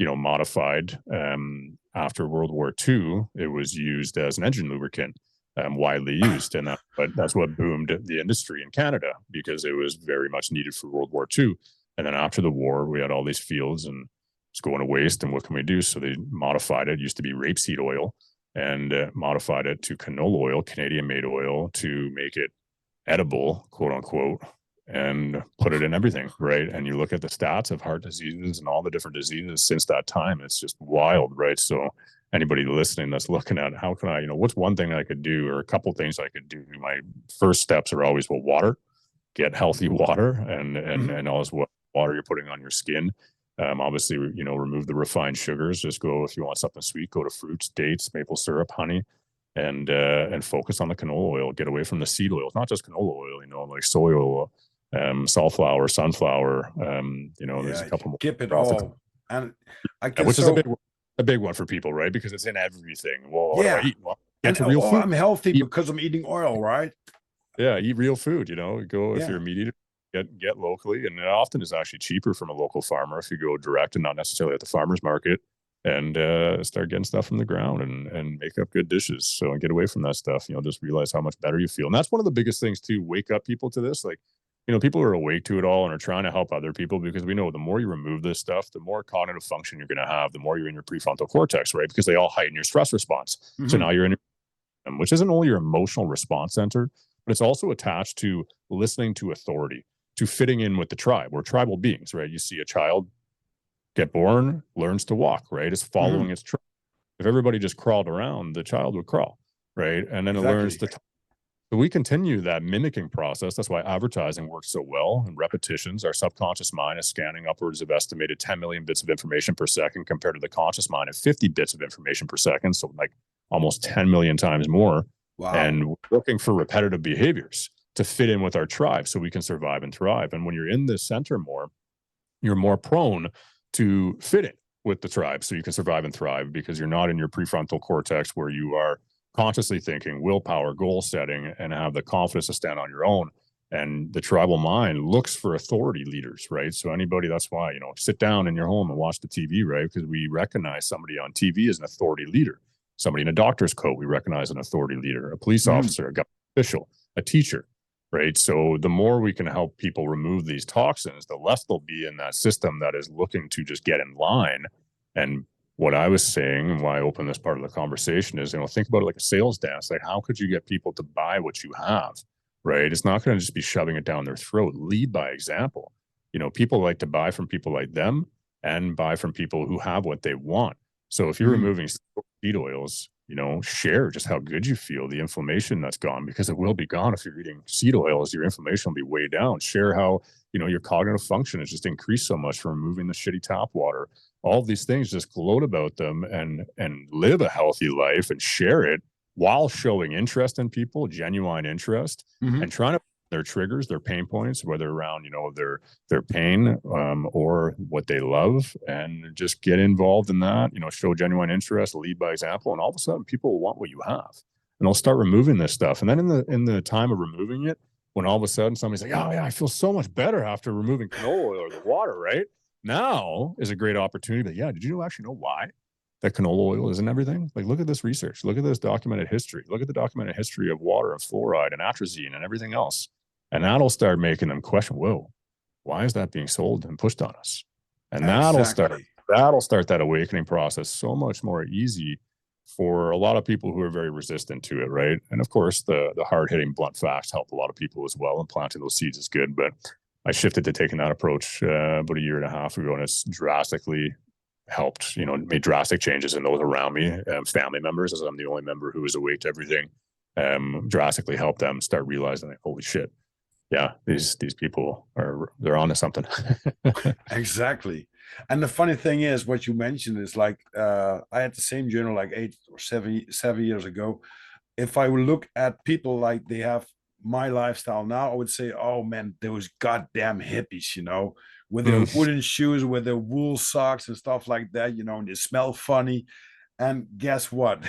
modified after World War II. It was used as an engine lubricant, widely used, and that's what boomed the industry in Canada, because it was very much needed for World War II. And then after the war, we had all these fields, and it's going to waste. And what can we do? So they modified it. It used to be rapeseed oil, and modified it to canola oil, Canadian made oil, to make it edible, quote unquote, and put it in everything, right? And you look at the stats of heart diseases and all the different diseases since that time, it's just wild, right? So anybody listening that's looking at how can I, what's one thing I could do, or a couple things I could do, my first steps are always, well, water, get healthy water, Hmm. and always what water you're putting on your skin. Obviously, remove the refined sugars. Just go, if you want something sweet, go to fruits, dates, maple syrup, honey, and focus on the canola oil. Get away from the seed oils, not just canola oil. Like soy oil, safflower, sunflower. There's a Yeah, couple skip it more off the all. And I top, can which is so, a big one for people, right? Because it's in everything. Well, what do I yeah. eat? Well, get And to real food. I'm healthy Eat, because I'm eating oil, right? yeah, eat real food. Go if you're Yeah. a meat eater, get locally, and it often is actually cheaper from a local farmer if you go direct and not necessarily at the farmer's market, and start getting stuff from the ground, and make up good dishes. So, and get away from that stuff. Just realize how much better you feel, and that's one of the biggest things to wake up people to this. Like, people are awake to it all and are trying to help other people, because we know the more you remove this stuff, the more cognitive function you're going to have, the more you're in your prefrontal cortex, right? Because they all heighten your stress response. So Hmm. now you're in, which isn't only your emotional response center, but it's also attached to listening to authority, to fitting in with the tribe. We're tribal beings, right? You see a child get born, learns to walk, right? It's following Hmm. its tribe. If everybody just crawled around, the child would crawl, right? And then it learns Exactly. to. So we continue that mimicking process. That's why advertising works so well, and repetitions. Our subconscious mind is scanning upwards of estimated 10 million bits of information per second, compared to the conscious mind of 50 bits of information per second. So like almost 10 million times more. Wow. And we're looking for repetitive behaviors to fit in with our tribe so we can survive and thrive. And when you're in this center more, you're more prone to fit in with the tribe so you can survive and thrive, because you're not in your prefrontal cortex where you are consciously thinking, willpower, goal setting, and have the confidence to stand on your own. And the tribal mind looks for authority leaders, right? So anybody, that's why, sit down in your home and watch the TV, right? Because we recognize somebody on TV as an authority leader. Somebody in a doctor's coat, we recognize an authority leader, a police Hmm. officer, a government official, a teacher, right? So the more we can help people remove these toxins, the less they'll be in that system that is looking to just get in line. And what I was saying, and why I opened this part of the conversation, is, think about it like a sales dance. Like, how could you get people to buy what you have, right? It's not going to just be shoving it down their throat. Lead by example. People like to buy from people like them and buy from people who have what they want. So if you're Mhm. removing seed oils, share just how good you feel, the inflammation that's gone, because it will be gone. If you're eating seed oils, your inflammation will be way down. Share how, your cognitive function has just increased so much from removing the shitty tap water. All these things, just gloat about them and live a healthy life and share it while showing interest in people, genuine interest, Mhm. and trying to their triggers, their pain points, whether around their pain or what they love, and just get involved in that. Show genuine interest, lead by example, and all of a sudden, people will want what you have, and they'll start removing this stuff. And then in the time of removing it, when all of a sudden somebody's like, "Oh yeah, I feel so much better after removing canola oil or the water," right? Now is a great opportunity. But yeah, did you actually know why that canola oil isn't everything? Like, look at this research. Look at this documented history. Look at the documented history of water and fluoride and atrazine and everything else. And that'll start making them question, whoa, why is that being sold and pushed on us? And Exactly. that'll start that awakening process so much more easy for a lot of people who are very resistant to it, right? And of course, the hard hitting blunt facts help a lot of people as well, and planting those seeds is good. But I shifted to taking that approach about a year and a half ago, and it's drastically helped, made drastic changes in those around me, family members, as I'm the only member who is awake to everything, drastically helped them start realizing, like, holy shit, yeah, these people they're onto something. Exactly. And the funny thing is, what you mentioned is like, I had the same journal like 8 or 7 years ago. If I would look at people like they have my lifestyle now, I would say, oh man, those goddamn hippies, with their Mm. wooden shoes, with their wool socks and stuff like that, and they smell funny. And guess what?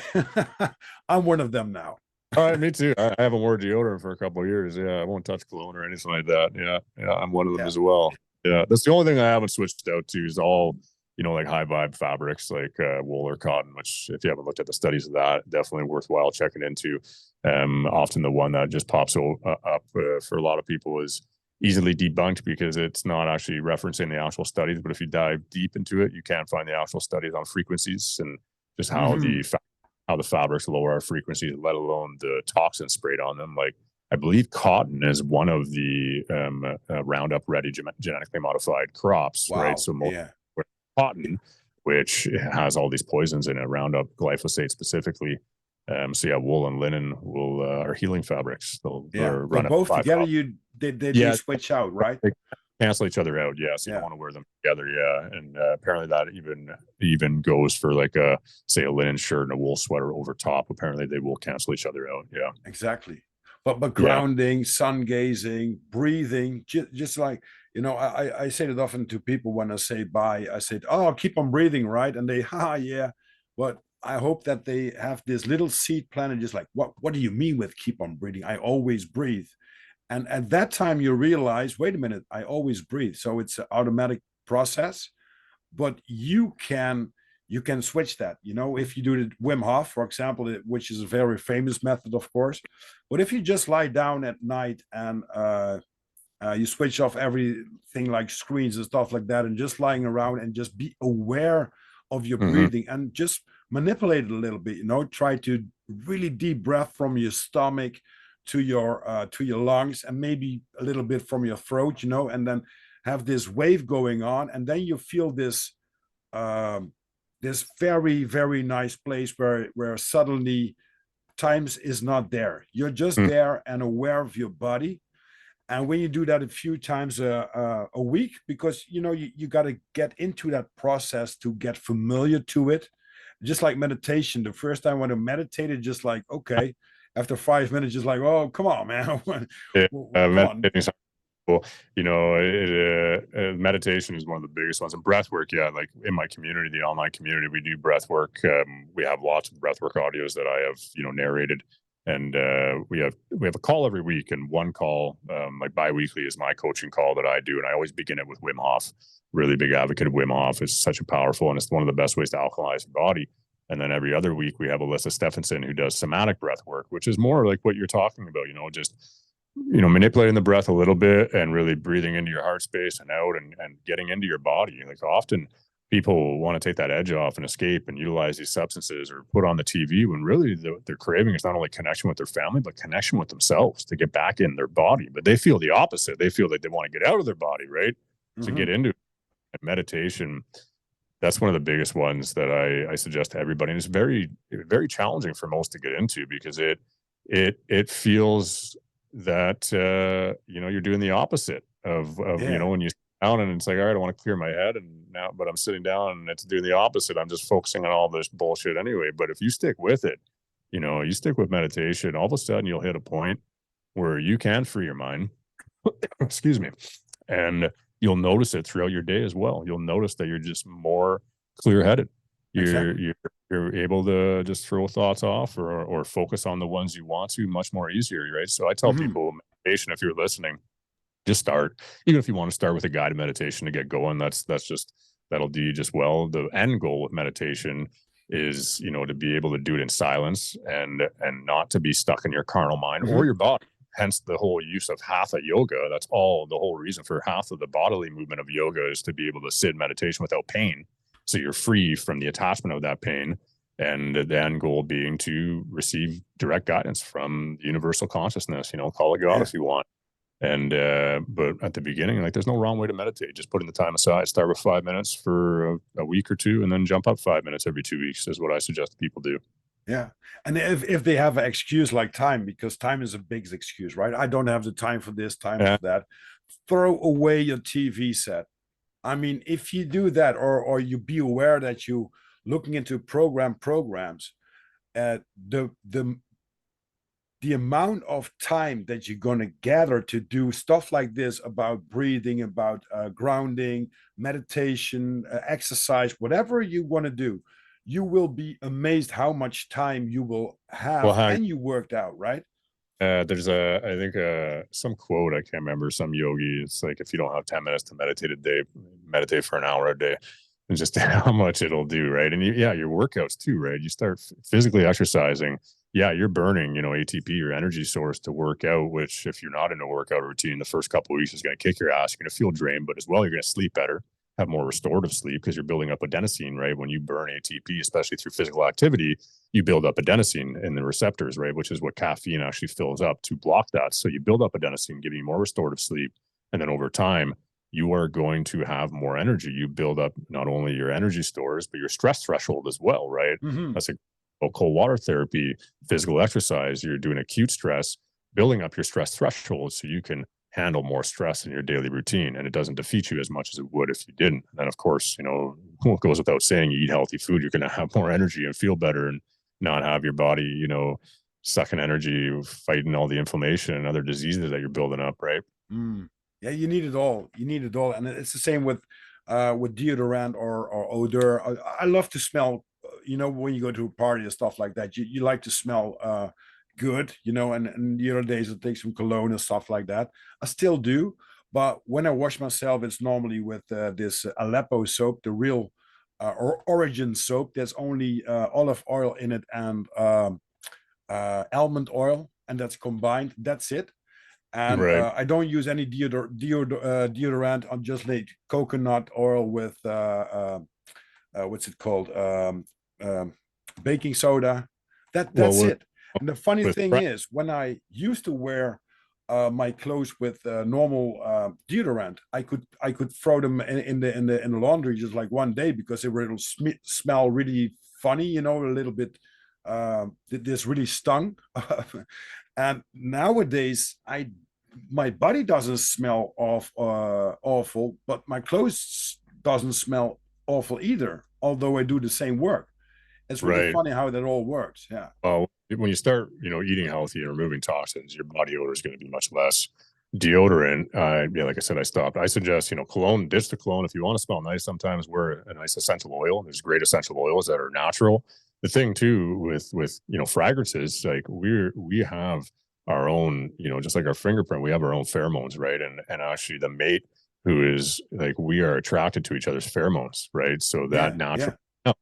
I'm one of them now. All right, me too. I haven't worn deodorant for a couple of years. Yeah, I won't touch cologne or anything like that. Yeah, I'm one of them Yeah. as well. Yeah, that's the only thing I haven't switched out to is all like high vibe fabrics like wool or cotton. Which, if you haven't looked at the studies of that, definitely worthwhile checking into. Often the one that just pops up for a lot of people is easily debunked because it's not actually referencing the actual studies. But if you dive deep into it, you can find the actual studies on frequencies and just Mhm. how the fabrics lower our frequencies, let alone the toxins sprayed on them. Like, I believe cotton is one of the Roundup Ready genetically modified crops, right? Wow. So most Yeah. cotton, which has all these poisons in it, Roundup, glyphosate specifically. So yeah, wool and linen will are healing fabrics. Yeah. They're But running both by together, they yeah, switch out, right? cancel each other out. Yeah, so you don't Yeah. want to wear them together. Yeah, and apparently that even goes for like a say a linen shirt and a wool sweater over top. Apparently they will cancel each other out. Yeah, Exactly. But yeah. grounding, sun gazing, breathing, just like I say it often to people when I say bye. I said, "Oh, keep on breathing," right? And they, yeah. But I hope that they have this little seed planted, just like, what do you mean with keep on breathing? I always breathe. And at that time, you realize, wait a minute, I always breathe. So it's an automatic process, but you can switch that, if you do the Wim Hof, for example, which is a very famous method, of course. But if you just lie down at night and you switch off everything like screens and stuff like that, and just lying around and just be aware of your Hmm. breathing and just manipulate it a little bit, try to really deep breath from your stomach to your lungs, and maybe a little bit from your throat, and then have this wave going on, and then you feel um, this very very nice place where suddenly times is not there. You're just there and aware of your body. And when you do that a few times a week, because you got to get into that process to get familiar to it, just like meditation. The first time when I meditated, just like, okay, after 5 minutes, just like, oh, come on, man. Yeah, Come on. meditating cool. Meditation is one of the biggest ones. And breath work, yeah, like in my community, the online community, we do breath work. We have lots of breath work audios that I have, narrated. And we have a call every week, and one call, like bi-weekly, is my coaching call that I do, and I always begin it with Wim Hof. Really big advocate of Wim Hof. It's such a powerful, and it's one of the best ways to alkalize your body. And then every other week we have Alyssa Stephenson who does somatic breath work, which is more like what you're talking about, just manipulating the breath a little bit and really breathing into your heart space and out, and getting into your body. Like often people want to take that edge off and escape and utilize these substances or put on the TV when really they're craving is not only connection with their family, but connection with themselves to get back in their body. But they feel the opposite. They feel that they want to get out of their body, right? To Mm-hmm. get into it. Meditation, that's one of the biggest ones that I suggest to everybody. And it's very, very challenging for most to get into because it feels that you're doing the opposite of Yeah. when you sit down and it's like, all right, I want to clear my head, and now but I'm sitting down and it's doing the opposite. I'm just focusing on all this bullshit anyway. But if you stick with it, you stick with meditation, all of a sudden you'll hit a point where you can free your mind. Excuse me. And you'll notice it throughout your day as well. You'll notice that you're just more clear-headed. You're Exactly. you're you're able to just throw thoughts off or focus on the ones you want to much more easier, right? So I tell Mm-hmm. people meditation, if you're listening, just start. Even if you want to start with a guided meditation to get going, that'll do you just well. The end goal with meditation is, to be able to do it in silence and not to be stuck in your carnal mind or Mm-hmm. your body. Hence the whole use of hatha yoga. That's all the whole reason for half of the bodily movement of yoga is to be able to sit in meditation without pain. So you're free from the attachment of that pain. And the end goal being to receive direct guidance from universal consciousness, call it God Yeah. if you want. And but at the beginning, like there's no wrong way to meditate. Just putting the time aside, start with 5 minutes for a week or two, and then jump up 5 minutes every 2 weeks is what I suggest people do. Yeah. And if they have an excuse like time, because time is a big excuse, right? I don't have the time for this, time Yeah. for that. Throw away your TV set. I mean, if you do that, or you be aware that you looking into programs, uh, the the the amount of time that you're going to gather to do stuff like this about breathing, about grounding, meditation, exercise, whatever you want to do, you will be amazed how much time you will Well, have, how and you worked out, right? there's I think some quote, I can't remember, some yogi. It's like if you don't have 10 minutes to meditate a day, meditate for an hour a day, and just how much it'll do, right? And yeah, your workouts too, right? You start physically exercising. Yeah, you're burning, ATP, your energy source to work out. Which, if you're not in a workout routine, the first couple of weeks is going to kick your ass. You're going to feel drained, but as well, you're going to sleep better, have more restorative sleep because you're building up adenosine, right? When you burn ATP, especially through physical activity, you build up adenosine in the receptors, right? Which is what caffeine actually fills up to block that. So you build up adenosine, giving you more restorative sleep. And then over time, you are going to have more energy. You build up not only your energy stores, but your stress threshold as well, right? Mm-hmm. That's a cold water therapy, physical exercise. You're doing acute stress, building up your stress threshold so you can handle more stress in your daily routine, and it doesn't defeat you as much as it would if you didn't. And then of course, what goes without saying, you eat healthy food, you're going to have more energy and feel better, and not have your body, sucking energy, fighting all the inflammation and other diseases that you're building up, right? Mm. Yeah, you need it all. You need it all, and it's the same with deodorant or odor. I love to smell. When you go to a party or stuff like that, you like to smell good. And the other days I take some cologne and stuff like that. I still do, but when I wash myself, it's normally with this Aleppo soap, the real origin soap. There's only olive oil in it and almond oil, and that's combined. That's it. And Right. I don't use any deodorant. I'm just like coconut oil with what's it called? Um, Baking soda. Well, That's it. And the funny with thing is, when I used to wear my clothes with normal deodorant, I could throw them in the laundry just like one day because it will smell really funny, a little bit. This really stung. And nowadays, my body doesn't smell awful, but my clothes doesn't smell awful either. Although I do the same work, it's really right. funny how that all works. Yeah. Well, when you start, eating healthy and removing toxins, your body odor is going to be much less. Deodorant, yeah, like I said, I stopped. I suggest, cologne, ditch the cologne. If you want to smell nice, sometimes wear a nice essential oil. There's great essential oils that are natural. The thing too with fragrances, like we have our own, just like our fingerprint, we have our own pheromones, right? And actually, the mate who is like, we are attracted to each other's pheromones, right? So that Yeah. natural, Yeah.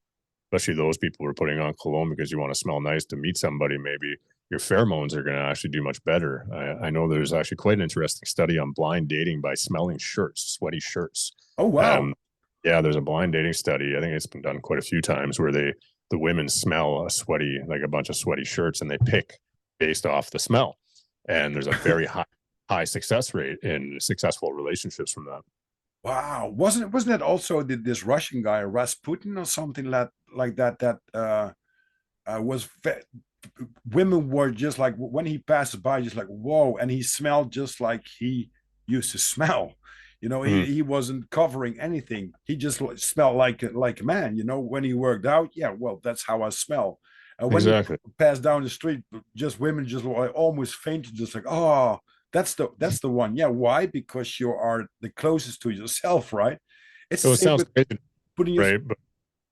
especially those people who are putting on cologne because you want to smell nice to meet somebody, maybe your pheromones are going to actually do much better. I know there's actually quite an interesting study on blind dating by smelling shirts, sweaty shirts. Oh wow. Um, yeah, there's a blind dating study. I think it's been done quite a few times where the women smell a sweaty, like a bunch of sweaty shirts, and they pick based off the smell. And there's a very high success rate in successful relationships from that. Wow. Wasn't it also this Russian guy, Rasputin or something like that, was women were just like when he passes by, just like whoa, and he smelled just like he used to smell. Mm, He wasn't covering anything. He just smelled like a man. When he worked out, yeah, well, that's how I smell. And when he exactly. passed down the street, just women just like almost fainted, just like, oh, that's the one. Yeah, why? Because you are the closest to yourself, right? It's the So it same sounds with crazy, putting your. right? But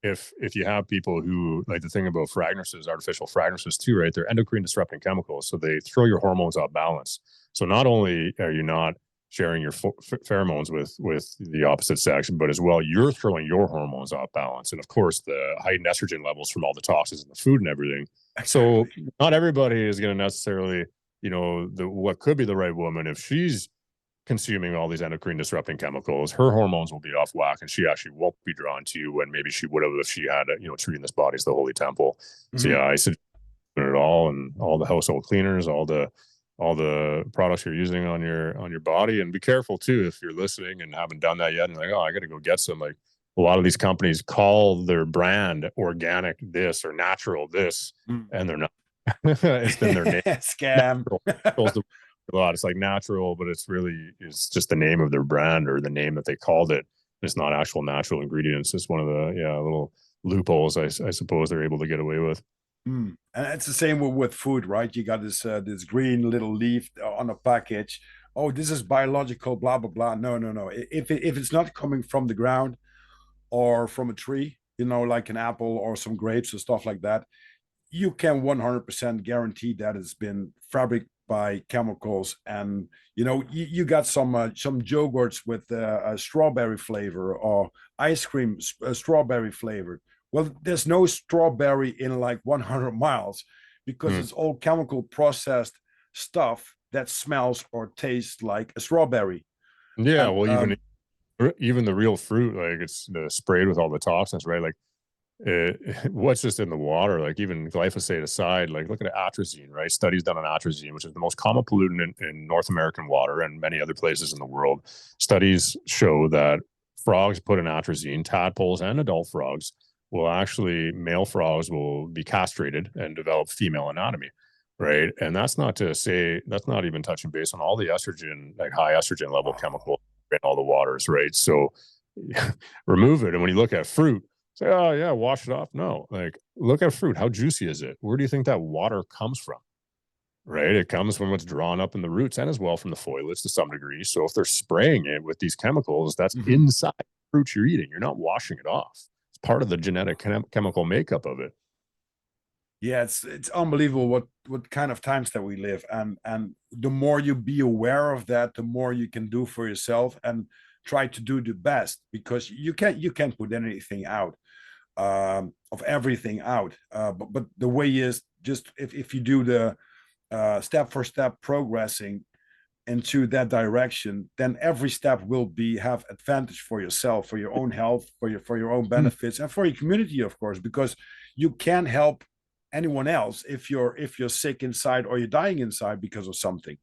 if you have people who like the thing about fragrances, artificial fragrances too, right? They're endocrine disrupting chemicals, so they throw your hormones off balance. So not only are you not sharing your pheromones with the opposite sex, but as well you're throwing your hormones off balance, and of course the heightened estrogen levels from all the toxins in the food and everything. So Exactly. not everybody is going to necessarily, the what could be the right woman if she's consuming all these endocrine disrupting chemicals, her hormones will be off whack, and she actually won't be drawn to you when maybe she would have if she had, treating this body as the holy temple. So Mhm. yeah, I suggest it all, and all the household cleaners, all the products you're using on your body, and be careful too if you're listening and haven't done that yet. And like, oh, I got to go get some. Like a lot of these companies call their brand organic this or natural this, Mm. and they're not. It's been their name Scam. natural. A lot. It's like natural, but it's just the name of their brand or the name that they called it. It's not actual natural ingredients. It's one of the little loopholes I suppose they're able to get away with. Mm. And it's the same with food, right? You got this green little leaf on a package. Oh, this is biological, blah blah blah. No, no, no. If it's not coming from the ground or from a tree, like an apple or some grapes or stuff like that, you can 100% guarantee that it's been fabricated by chemicals. And you got some yogurts with a strawberry flavor, or ice cream strawberry flavor. Well, there's no strawberry in like 100 miles, because Mm. it's all chemical processed stuff that smells or tastes like a strawberry. Yeah, And well, even the real fruit, like it's sprayed with all the toxins, right? Like what's just in the water, like even glyphosate aside, like look at atrazine, right? Studies done on atrazine, which is the most common pollutant in North American water and many other places in the world. Studies show that frogs put in atrazine, tadpoles and adult frogs male frogs will be castrated and develop female anatomy, right? And that's not to say, that's not even touching base on all the estrogen, like high estrogen level wow. chemical in all the waters, right? So remove it. And when you look at fruit, say, oh yeah, wash it off. No, like look at fruit. How juicy is it? Where do you think that water comes from? Right? It comes from what's drawn up in the roots and as well from the foliage to some degree. So if they're spraying it with these chemicals, that's Mhm. inside the fruit you're eating. You're not washing it off. It's part of the genetic chemical makeup of it. Yeah, it's unbelievable what kind of times that we live. And the more you be aware of that, the more you can do for yourself and try to do the best, because you can't put anything out, of everything out. But the way is just, if you do the step for step progressing into that direction, then every step will be have advantage for yourself, for your own health, for your own Mm, benefits, and for your community, of course, because you can't help anyone else if you're sick inside or you're dying inside because of something,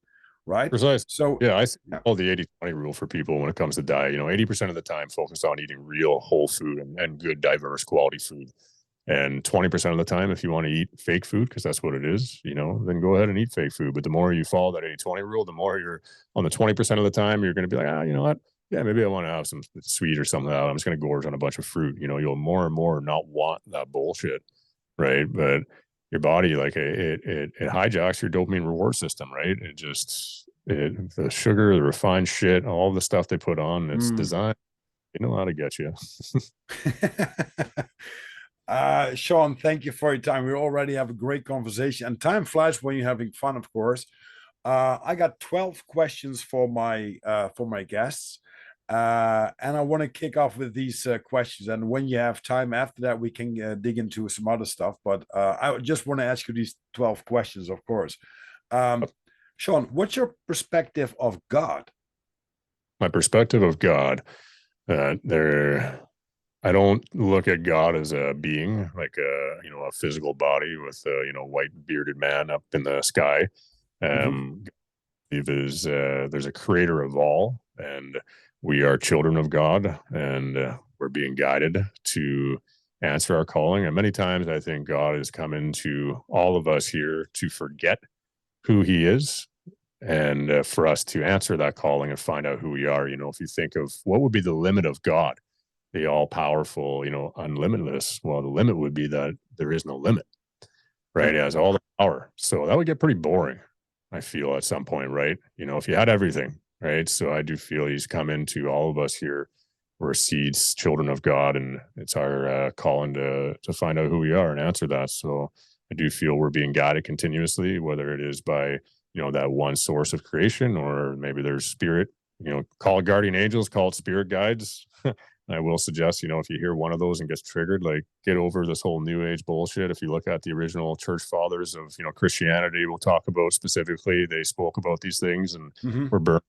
right? precise. So Yeah, I see yeah. all the 80-20 rule for people when it comes to diet. 80% of the time focus on eating real whole food and good, diverse quality food. And 20% of the time, if you want to eat fake food, because that's what it is, then go ahead and eat fake food. But the more you follow that 80-20 rule, the more you're on the 20% of the time, you're going to be like, you know what? Yeah, maybe I want to have some sweet or something. I'm just going to gorge on a bunch of fruit. You'll more and more not want that bullshit, right? But your body, like it hijacks your dopamine reward system, right? The sugar, the refined shit, all the stuff they put on, it's Mm. designed, how to get you. Shaun, thank you for your time. We already have a great conversation, and time flies when you're having fun, of course. I got 12 questions for my guests, And I want to kick off with these questions. And when you have time after that, we can dig into some other stuff. But I just want to ask you these 12 questions, of course. Shaun, what's your perspective of God? My perspective of God, there, I don't look at God as a being, like a physical body with a, white bearded man up in the sky. Mm-hmm. There's a creator of all, and we are children of God, and we're being guided to answer our calling. And many times I think God has come into all of us here to forget who he is, and for us to answer that calling and find out who we are. If you think of what would be the limit of God, the all powerful, unlimitless, well, the limit would be that there is no limit, right? He has all the power. So that would get pretty boring, I feel, at some point, right? If you had everything, right? So I do feel he's come into all of us here. We're seeds, children of God, and it's our calling to find out who we are and answer that. So I do feel we're being guided continuously, whether it is by that one source of creation, or maybe there's spirit. Call it guardian angels, call it spirit guides. I will suggest, if you hear one of those and gets triggered, like, get over this whole new age bullshit. If you look at the original church fathers of, Christianity, we'll talk about specifically, they spoke about these things and Mm-hmm. were burned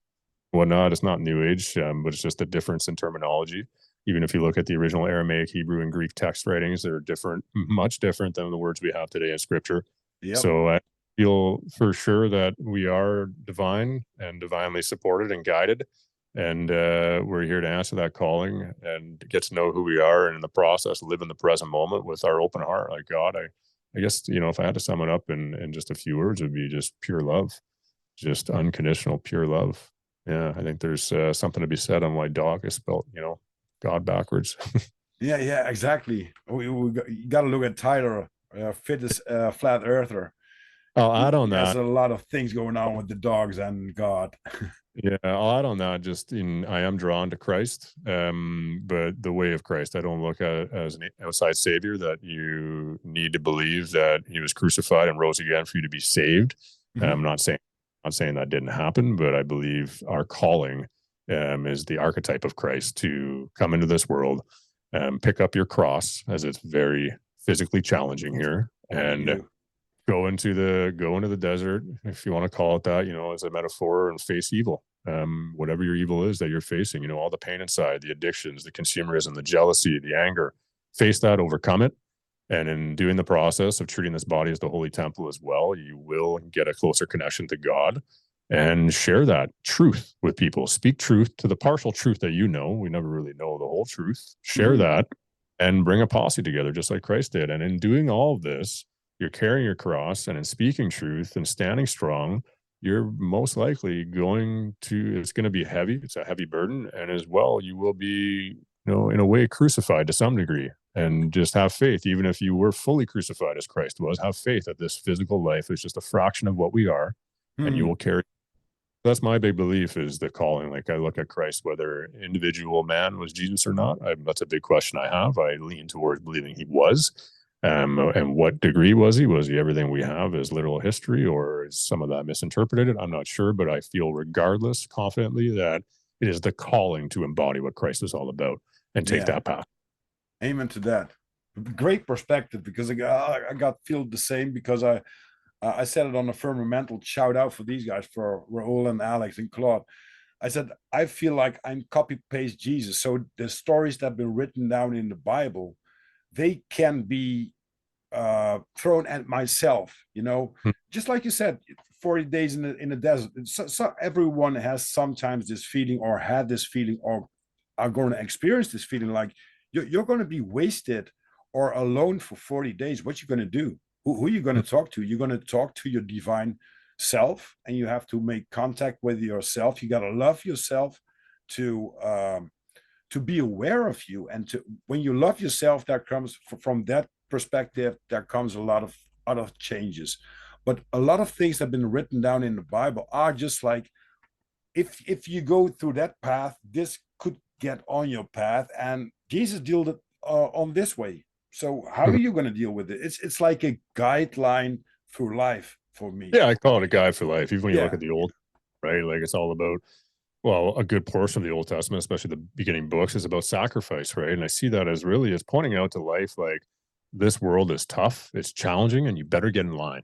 and whatnot. It's not new age, but it's just a difference in terminology. Even if you look at the original Aramaic, Hebrew, and Greek text writings, they're different, much different than the words we have today in scripture. Yep. So I feel for sure that we are divine and divinely supported and guided, and we're here to answer that calling and get to know who we are, and in the process live in the present moment with our open heart. Like, God, I guess, if I had to sum it up in just a few words, it would be just pure love, just unconditional pure love. Yeah, I think there's something to be said on why dog is spelled, God backwards. Yeah, yeah, exactly. You got to look at Tyler, fit as flat earther. I'll add on He has that. a lot of things going on with the dogs and God. Yeah, I'll add on that. Just in, I am drawn to Christ, but the way of Christ, I don't look at it as an outside savior that you need to believe that he was crucified and rose again for you to be saved. Mm-hmm. I'm not saying that didn't happen, but I believe our calling is the archetype of Christ to come into this world, pick up your cross, as it's very physically challenging here, Oh, and you. go into the desert, if you want to call it that, as a metaphor, and face evil. Whatever your evil is that you're facing, all the pain inside, the addictions, the consumerism, the jealousy, the anger, face that, overcome it. And in doing the process of treating this body as the holy temple as well, you will get a closer connection to God, and share that truth with people. Speak truth to the partial truth that we never really know the whole truth. Share Mm-hmm. that and bring a posse together, just like Christ did. And in doing all of this, you're carrying your cross, and in speaking truth and standing strong, you're most likely it's going to be heavy. It's a heavy burden. And as well, you will be, in a way, crucified to some degree. And just have faith, even if you were fully crucified as Christ was, have faith that this physical life is just a fraction of what we are, and you Mm-hmm. will carry. That's my big belief, is the calling. Like, I look at Christ, whether individual man was Jesus or not. That's a big question I have. I lean towards believing he was. And what degree was he? Was he everything we have as literal history, or is some of that misinterpreted? I'm not sure, but I feel regardless, confidently, that it is the calling to embody what Christ is all about and take Yeah. that path. Amen to that. Great perspective, because I got feel the same, because I said it on a firmamental shout out for these guys, for Raul and Alex and Claude. I said, I feel like I'm copy paste Jesus. So the stories that have been written down in the Bible, they can be thrown at myself, just like you said, 40 days in the desert. So everyone has sometimes this feeling, or had this feeling, or are going to experience this feeling, like you're going to be wasted or alone for 40 days. What you going to do? Who are you going to talk to? You're going to talk to your divine self, and you have to make contact with yourself. You got to love yourself to be aware of you, and to, when you love yourself, that comes from that perspective, there comes a lot of other changes. But a lot of things that have been written down in the Bible are just like, if you go through that path, this could get on your path, and Jesus dealt it on this way. So how are you going to deal with it? It's like a guideline through life for me. Yeah, I call it a guide for life. Even when you look Yeah. at the old, right? Like, it's all about Well, a good portion of the Old Testament, especially the beginning books, is about sacrifice, right? And I see that as really as pointing out to life like this world is tough, it's challenging, and you better get in line.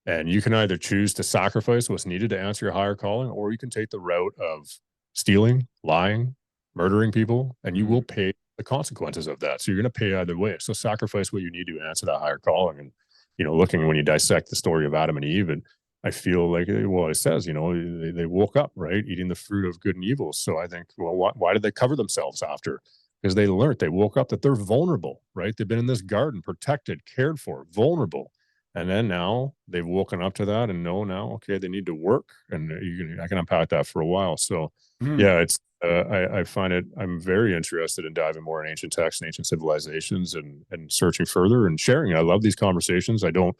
And you can either choose to sacrifice what's needed to answer your higher calling, or you can take the route of stealing, lying, murdering people, and you will Mm, pay the consequences of that. So you're going to pay either way. So sacrifice what you need to answer that higher calling. And, looking when you dissect the story of Adam and Eve, and I feel like, well, it says, they woke up, right, eating the fruit of good and evil. So I think, well, why did they cover themselves after? Because they woke up that they're vulnerable, right? They've been in this garden, protected, cared for, vulnerable, and then now they've woken up to that and know now, okay, they need to work, and I can unpack that for a while. So, mm, yeah, I find it. I'm very interested in diving more in ancient texts and ancient civilizations, and searching further and sharing. I love these conversations. I don't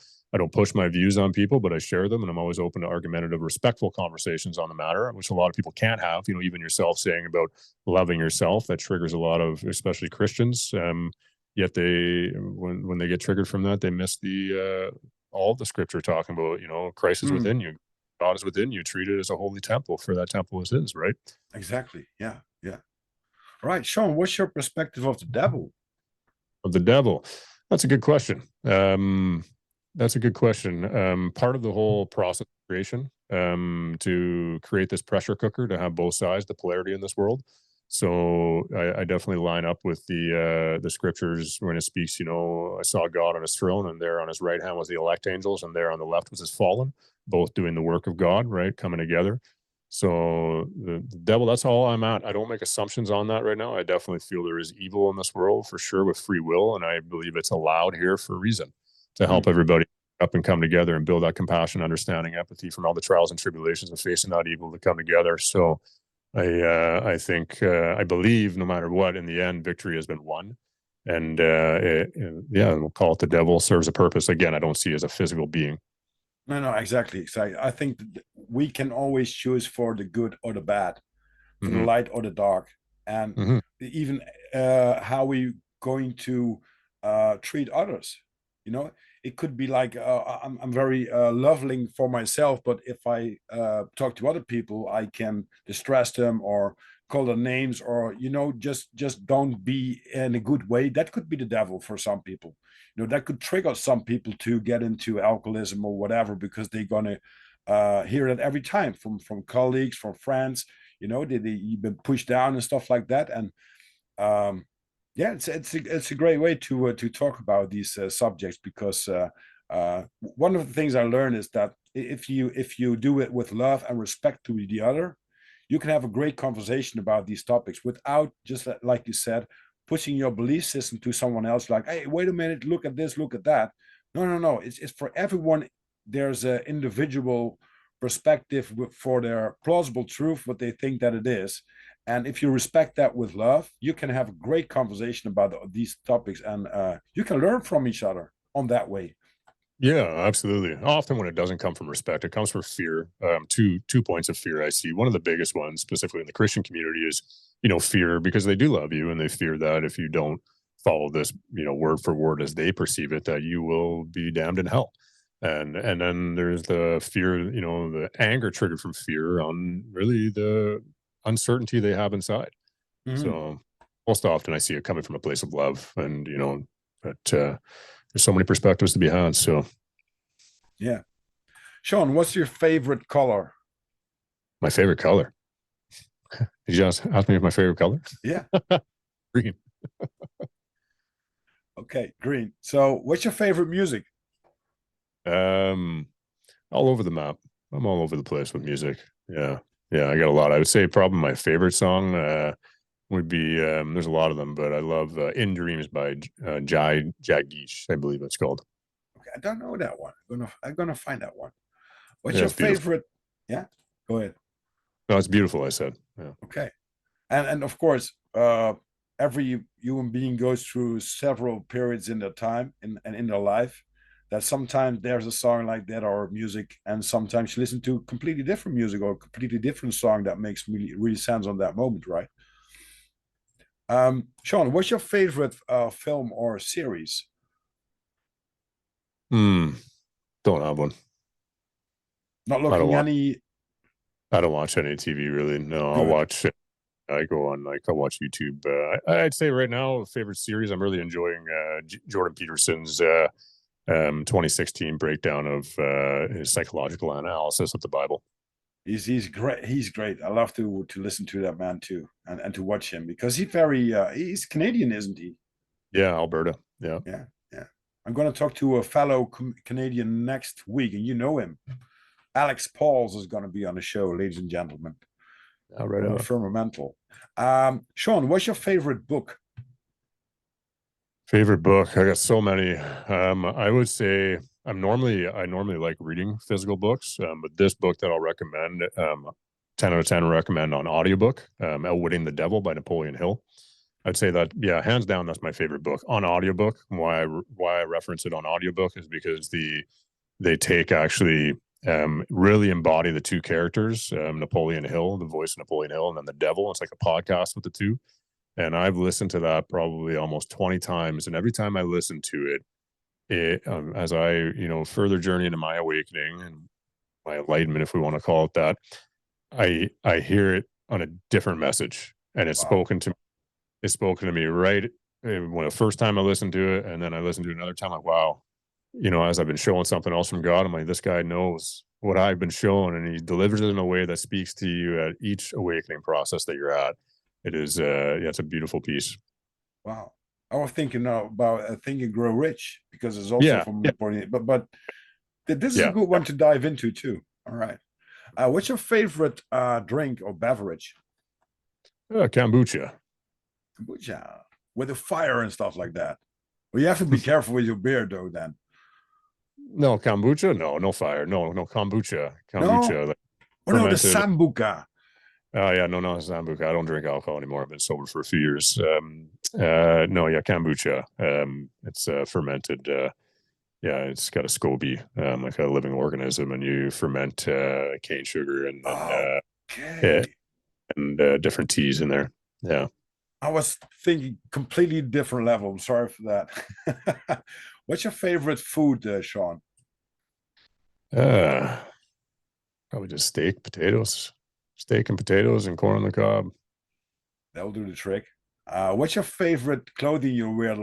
push my views on people, but I share them, and I'm always open to argumentative, respectful conversations on the matter, which a lot of people can't have. Even yourself saying about loving yourself, that triggers a lot of, especially Christians. Yet when they get triggered from that, they miss the all the scripture talking about, Christ is mm. within you, God is within you, treat it as a holy temple, for that temple is his, right? Exactly. Yeah. Yeah. All right, Shaun, what's your perspective of the devil? Of the devil. That's a good question. That's a good question. Part of the whole process of creation, to create this pressure cooker to have both sides, the polarity in this world. So I definitely line up with the scriptures when it speaks. I saw God on his throne, and there on his right hand was the elect angels, and there on the left was his fallen, both doing the work of God, right, coming together. So the devil, that's all I'm at. I don't make assumptions on that right now. I definitely feel there is evil in this world for sure with free will. And I believe it's allowed here for a reason to help Mm. everybody up and come together and build that compassion, understanding, empathy from all the trials and tribulations of facing that evil to come together. So I think, I believe no matter what, in the end, victory has been won. And yeah, we'll call it the devil serves a purpose. Again, I don't see it as a physical being. No, no, exactly, exactly. I think that we can always choose for the good or the bad, for the Hmm. light or the dark, and Hmm. even how we going to treat others. You know, it could be like I'm very loving for myself, but if I talk to other people, I can distress them or call their names, or just don't be in a good way. That could be the devil for some people. That could trigger some people to get into alcoholism or whatever, because they're gonna hear it every time from colleagues, from friends. You've been pushed down and stuff like that. And yeah, it's a great way to talk about these subjects, because one of the things I learned is that if you do it with love and respect to the other, you can have a great conversation about these topics without, just like you said, pushing your belief system to someone else, like, hey, wait a minute, look at this, look at that. No, no, no, it's for everyone. There's an individual perspective for their plausible truth, what they think that it is. And if you respect that with love, you can have a great conversation about these topics, and you can learn from each other on that way. Yeah, absolutely. Often when it doesn't come from respect, it comes from fear. Two points of fear I see. One of the biggest ones, specifically in the Christian community, is fear, because they do love you and they fear that if you don't follow this, word for word as they perceive it, that you will be damned in hell. And then there's the fear, the anger triggered from fear on really the uncertainty they have inside. Mhm. So most often I see it coming from a place of love, and but there's so many perspectives to be had. So Yeah. Shaun, what's your favorite color? my favorite color. Did you just ask me if my favorite color? Yeah. Green. Okay, green. So, what's your favorite music? Um, all over the map. I'm all over the place with music. Yeah, yeah. I got a lot. I would say probably my favorite song would be. There's a lot of them, but I love "In Dreams" by Jai Jagdish. I believe it's called. Okay, I don't know that one. I'm gonna find that one. What's Yeah, your it's beautiful. favorite? Yeah, go ahead. No, it's beautiful. I said. Yeah. Okay. And of course, every human being goes through several periods in their time and in their life, that sometimes there's a song like that or music, and sometimes you listen to completely different music or a completely different song that makes really sense on that moment, right? Shaun, what's your favorite film or series? Hmm. Don't have one. Not I don't looking watch. any. I don't watch any TV really. No, I'll Good. watch. I go on like I'll watch YouTube. I'd say right now, favorite series I'm really enjoying Jordan Peterson's 2016 breakdown of his psychological analysis of the Bible. He's great. He's great. I love to listen to that man too, and to watch him because he's Canadian, isn't he? Yeah, Alberta. Yeah, Yeah, yeah. I'm going to talk to a fellow Canadian next week, and you know him. Alex Pauls is going to be on the show, ladies and gentlemen, right from the on. Firmamental. Shaun, what's your favorite book? Favorite book? I got so many. I would say I normally like reading physical books, but this book that I'll recommend, 10 out of 10 recommend on audiobook, Outwitting the Devil by Napoleon Hill. I'd say that, yeah, hands down, that's my favorite book on audiobook. Why I reference it on audiobook is because they take actually really embody the two characters, Napoleon Hill, the voice of Napoleon Hill, and then the devil. It's like a podcast with the two. And I've listened to that probably almost 20 times. And every time I listen to as I, further journey into my awakening and my enlightenment, if we want to call it that, I hear it on a different message. And Wow. it's spoken to me right when the first time I listened to it. And then I listened to it another time, like, wow, as I've been showing something else from God, I'm like, this guy knows what I've been showing, and he delivers it in a way that speaks to you at each awakening process that you're at. It is, yeah, it's a beautiful piece. Wow. I was thinking about Think and Grow Rich because it's also Yeah, from yeah, Napoleon, but this is a yeah. good one to dive into too. All right. What's your favorite drink or beverage? Kombucha. Kombucha with a fire and stuff like that. Well, you have to be careful with your beer, though. Then No kombucha. No, no fire. No, no kombucha. no, Kombucha, like oh no, the fermented. sambuca. Oh yeah, no, no, Zambuca. I don't drink alcohol anymore. I've been sober for a few years. No, yeah, kombucha. It's fermented. Yeah, it's got a SCOBY, like a living organism, and you ferment cane sugar and yeah, Okay. and different teas in there. Yeah. I was thinking completely different level. I'm sorry for that. What's your favorite food, Shaun? Uh, Probably just steak and potatoes, and corn on the cob. That'll do the trick. What's your favorite clothing you wear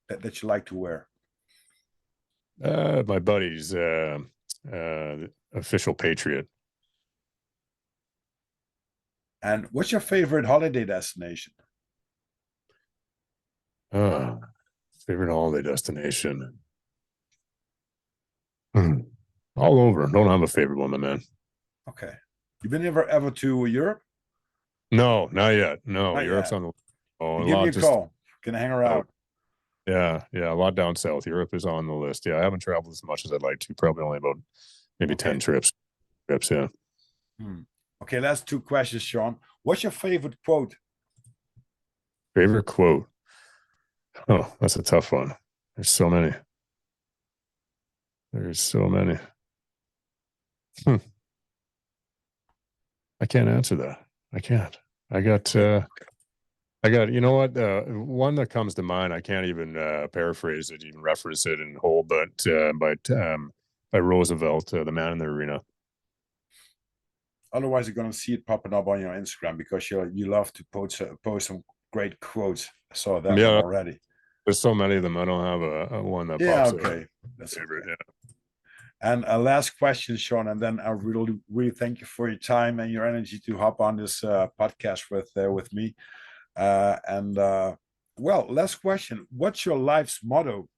that you like to wear? My buddy's official patriot. And what's your favorite holiday destination? Uh, Favorite holiday destination. Hmm. All over. Don't have a favorite one, my man. Okay. You've been ever to Europe? No, not yet. No, Not Europe's yet. on the oh, You a give me lot a just call. Can I hang her out. out? Yeah, yeah, a lot down south. Europe is on the list. Yeah, I haven't traveled as much as I'd like to. Probably only about maybe 10 Okay. trips, yeah. Hmm. Okay, last two questions, Shaun. What's your favorite quote? Favorite quote. Oh, that's a tough one. There's so many. There's so many. Hmm. I can't answer that. I can't. I got Okay. you know what? One that comes to mind, I can't even paraphrase it, even reference it in whole, but by Roosevelt, The Man in the Arena. Otherwise, you're gonna see it popping up on your Instagram because you love to post some great quotes. I saw that one Yeah, already. there's so many of them. I don't have a one that Yeah, pops out. okay. That's Favorite, okay. yeah. And a last question, Shaun, and then I really thank you for your time and your energy to hop on this podcast with me. And well, last question: what's your life's motto?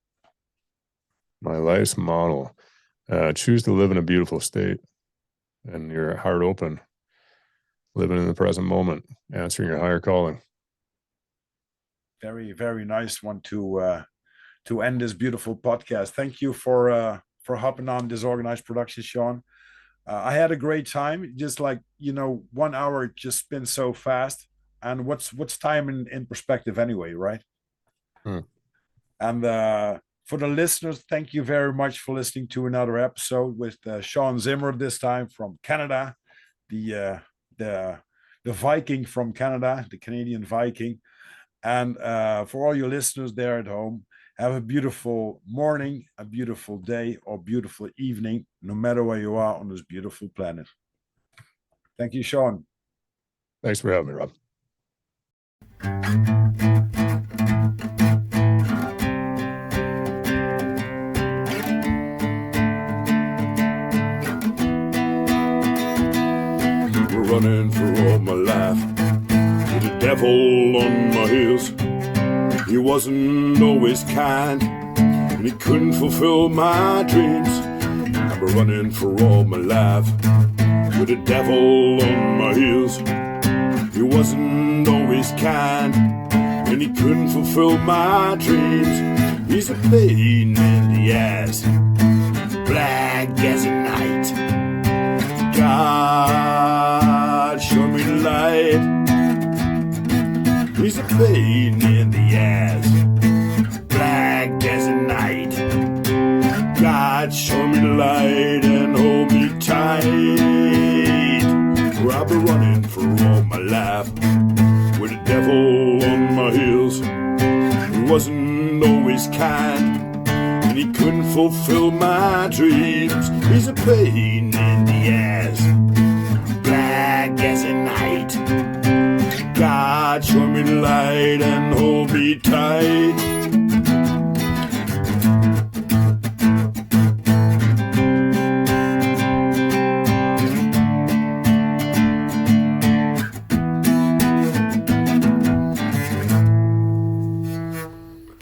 My life's model. Choose to live in a beautiful state and your heart open, living in the present moment, answering your higher calling. Very nice one to end this beautiful podcast. Thank you for hopping on Disorganized Production, Shaun. I had a great time. Just like 1 hour just spins so fast. And what's time in perspective anyway, right? Hmm. And for the listeners, thank you very much for listening to another episode with Shaun Zimmer. This time from Canada, the uh, the the Viking from Canada, the Canadian Viking. And for all your listeners there at home, have a beautiful morning, a beautiful day, or beautiful evening, no matter where you are on this beautiful planet. Thank you, Shaun. Thanks for having me, Rob. Running for all my life with the devil on my heels. He wasn't always kind, and he couldn't fulfill my dreams. I've been running for all my life with the devil on my heels. He wasn't always kind, and he couldn't fulfill my dreams. He's a pain in the ass, black as a night. God, show me the light. He's a pain in the ass, black as a night. God, show me the light and hold me tight. I've been running for all my life with the devil on my heels. He wasn't always kind, and he couldn't fulfill my dreams. He's a pain in the ass, black as a night. God, show me the light and hold me tight.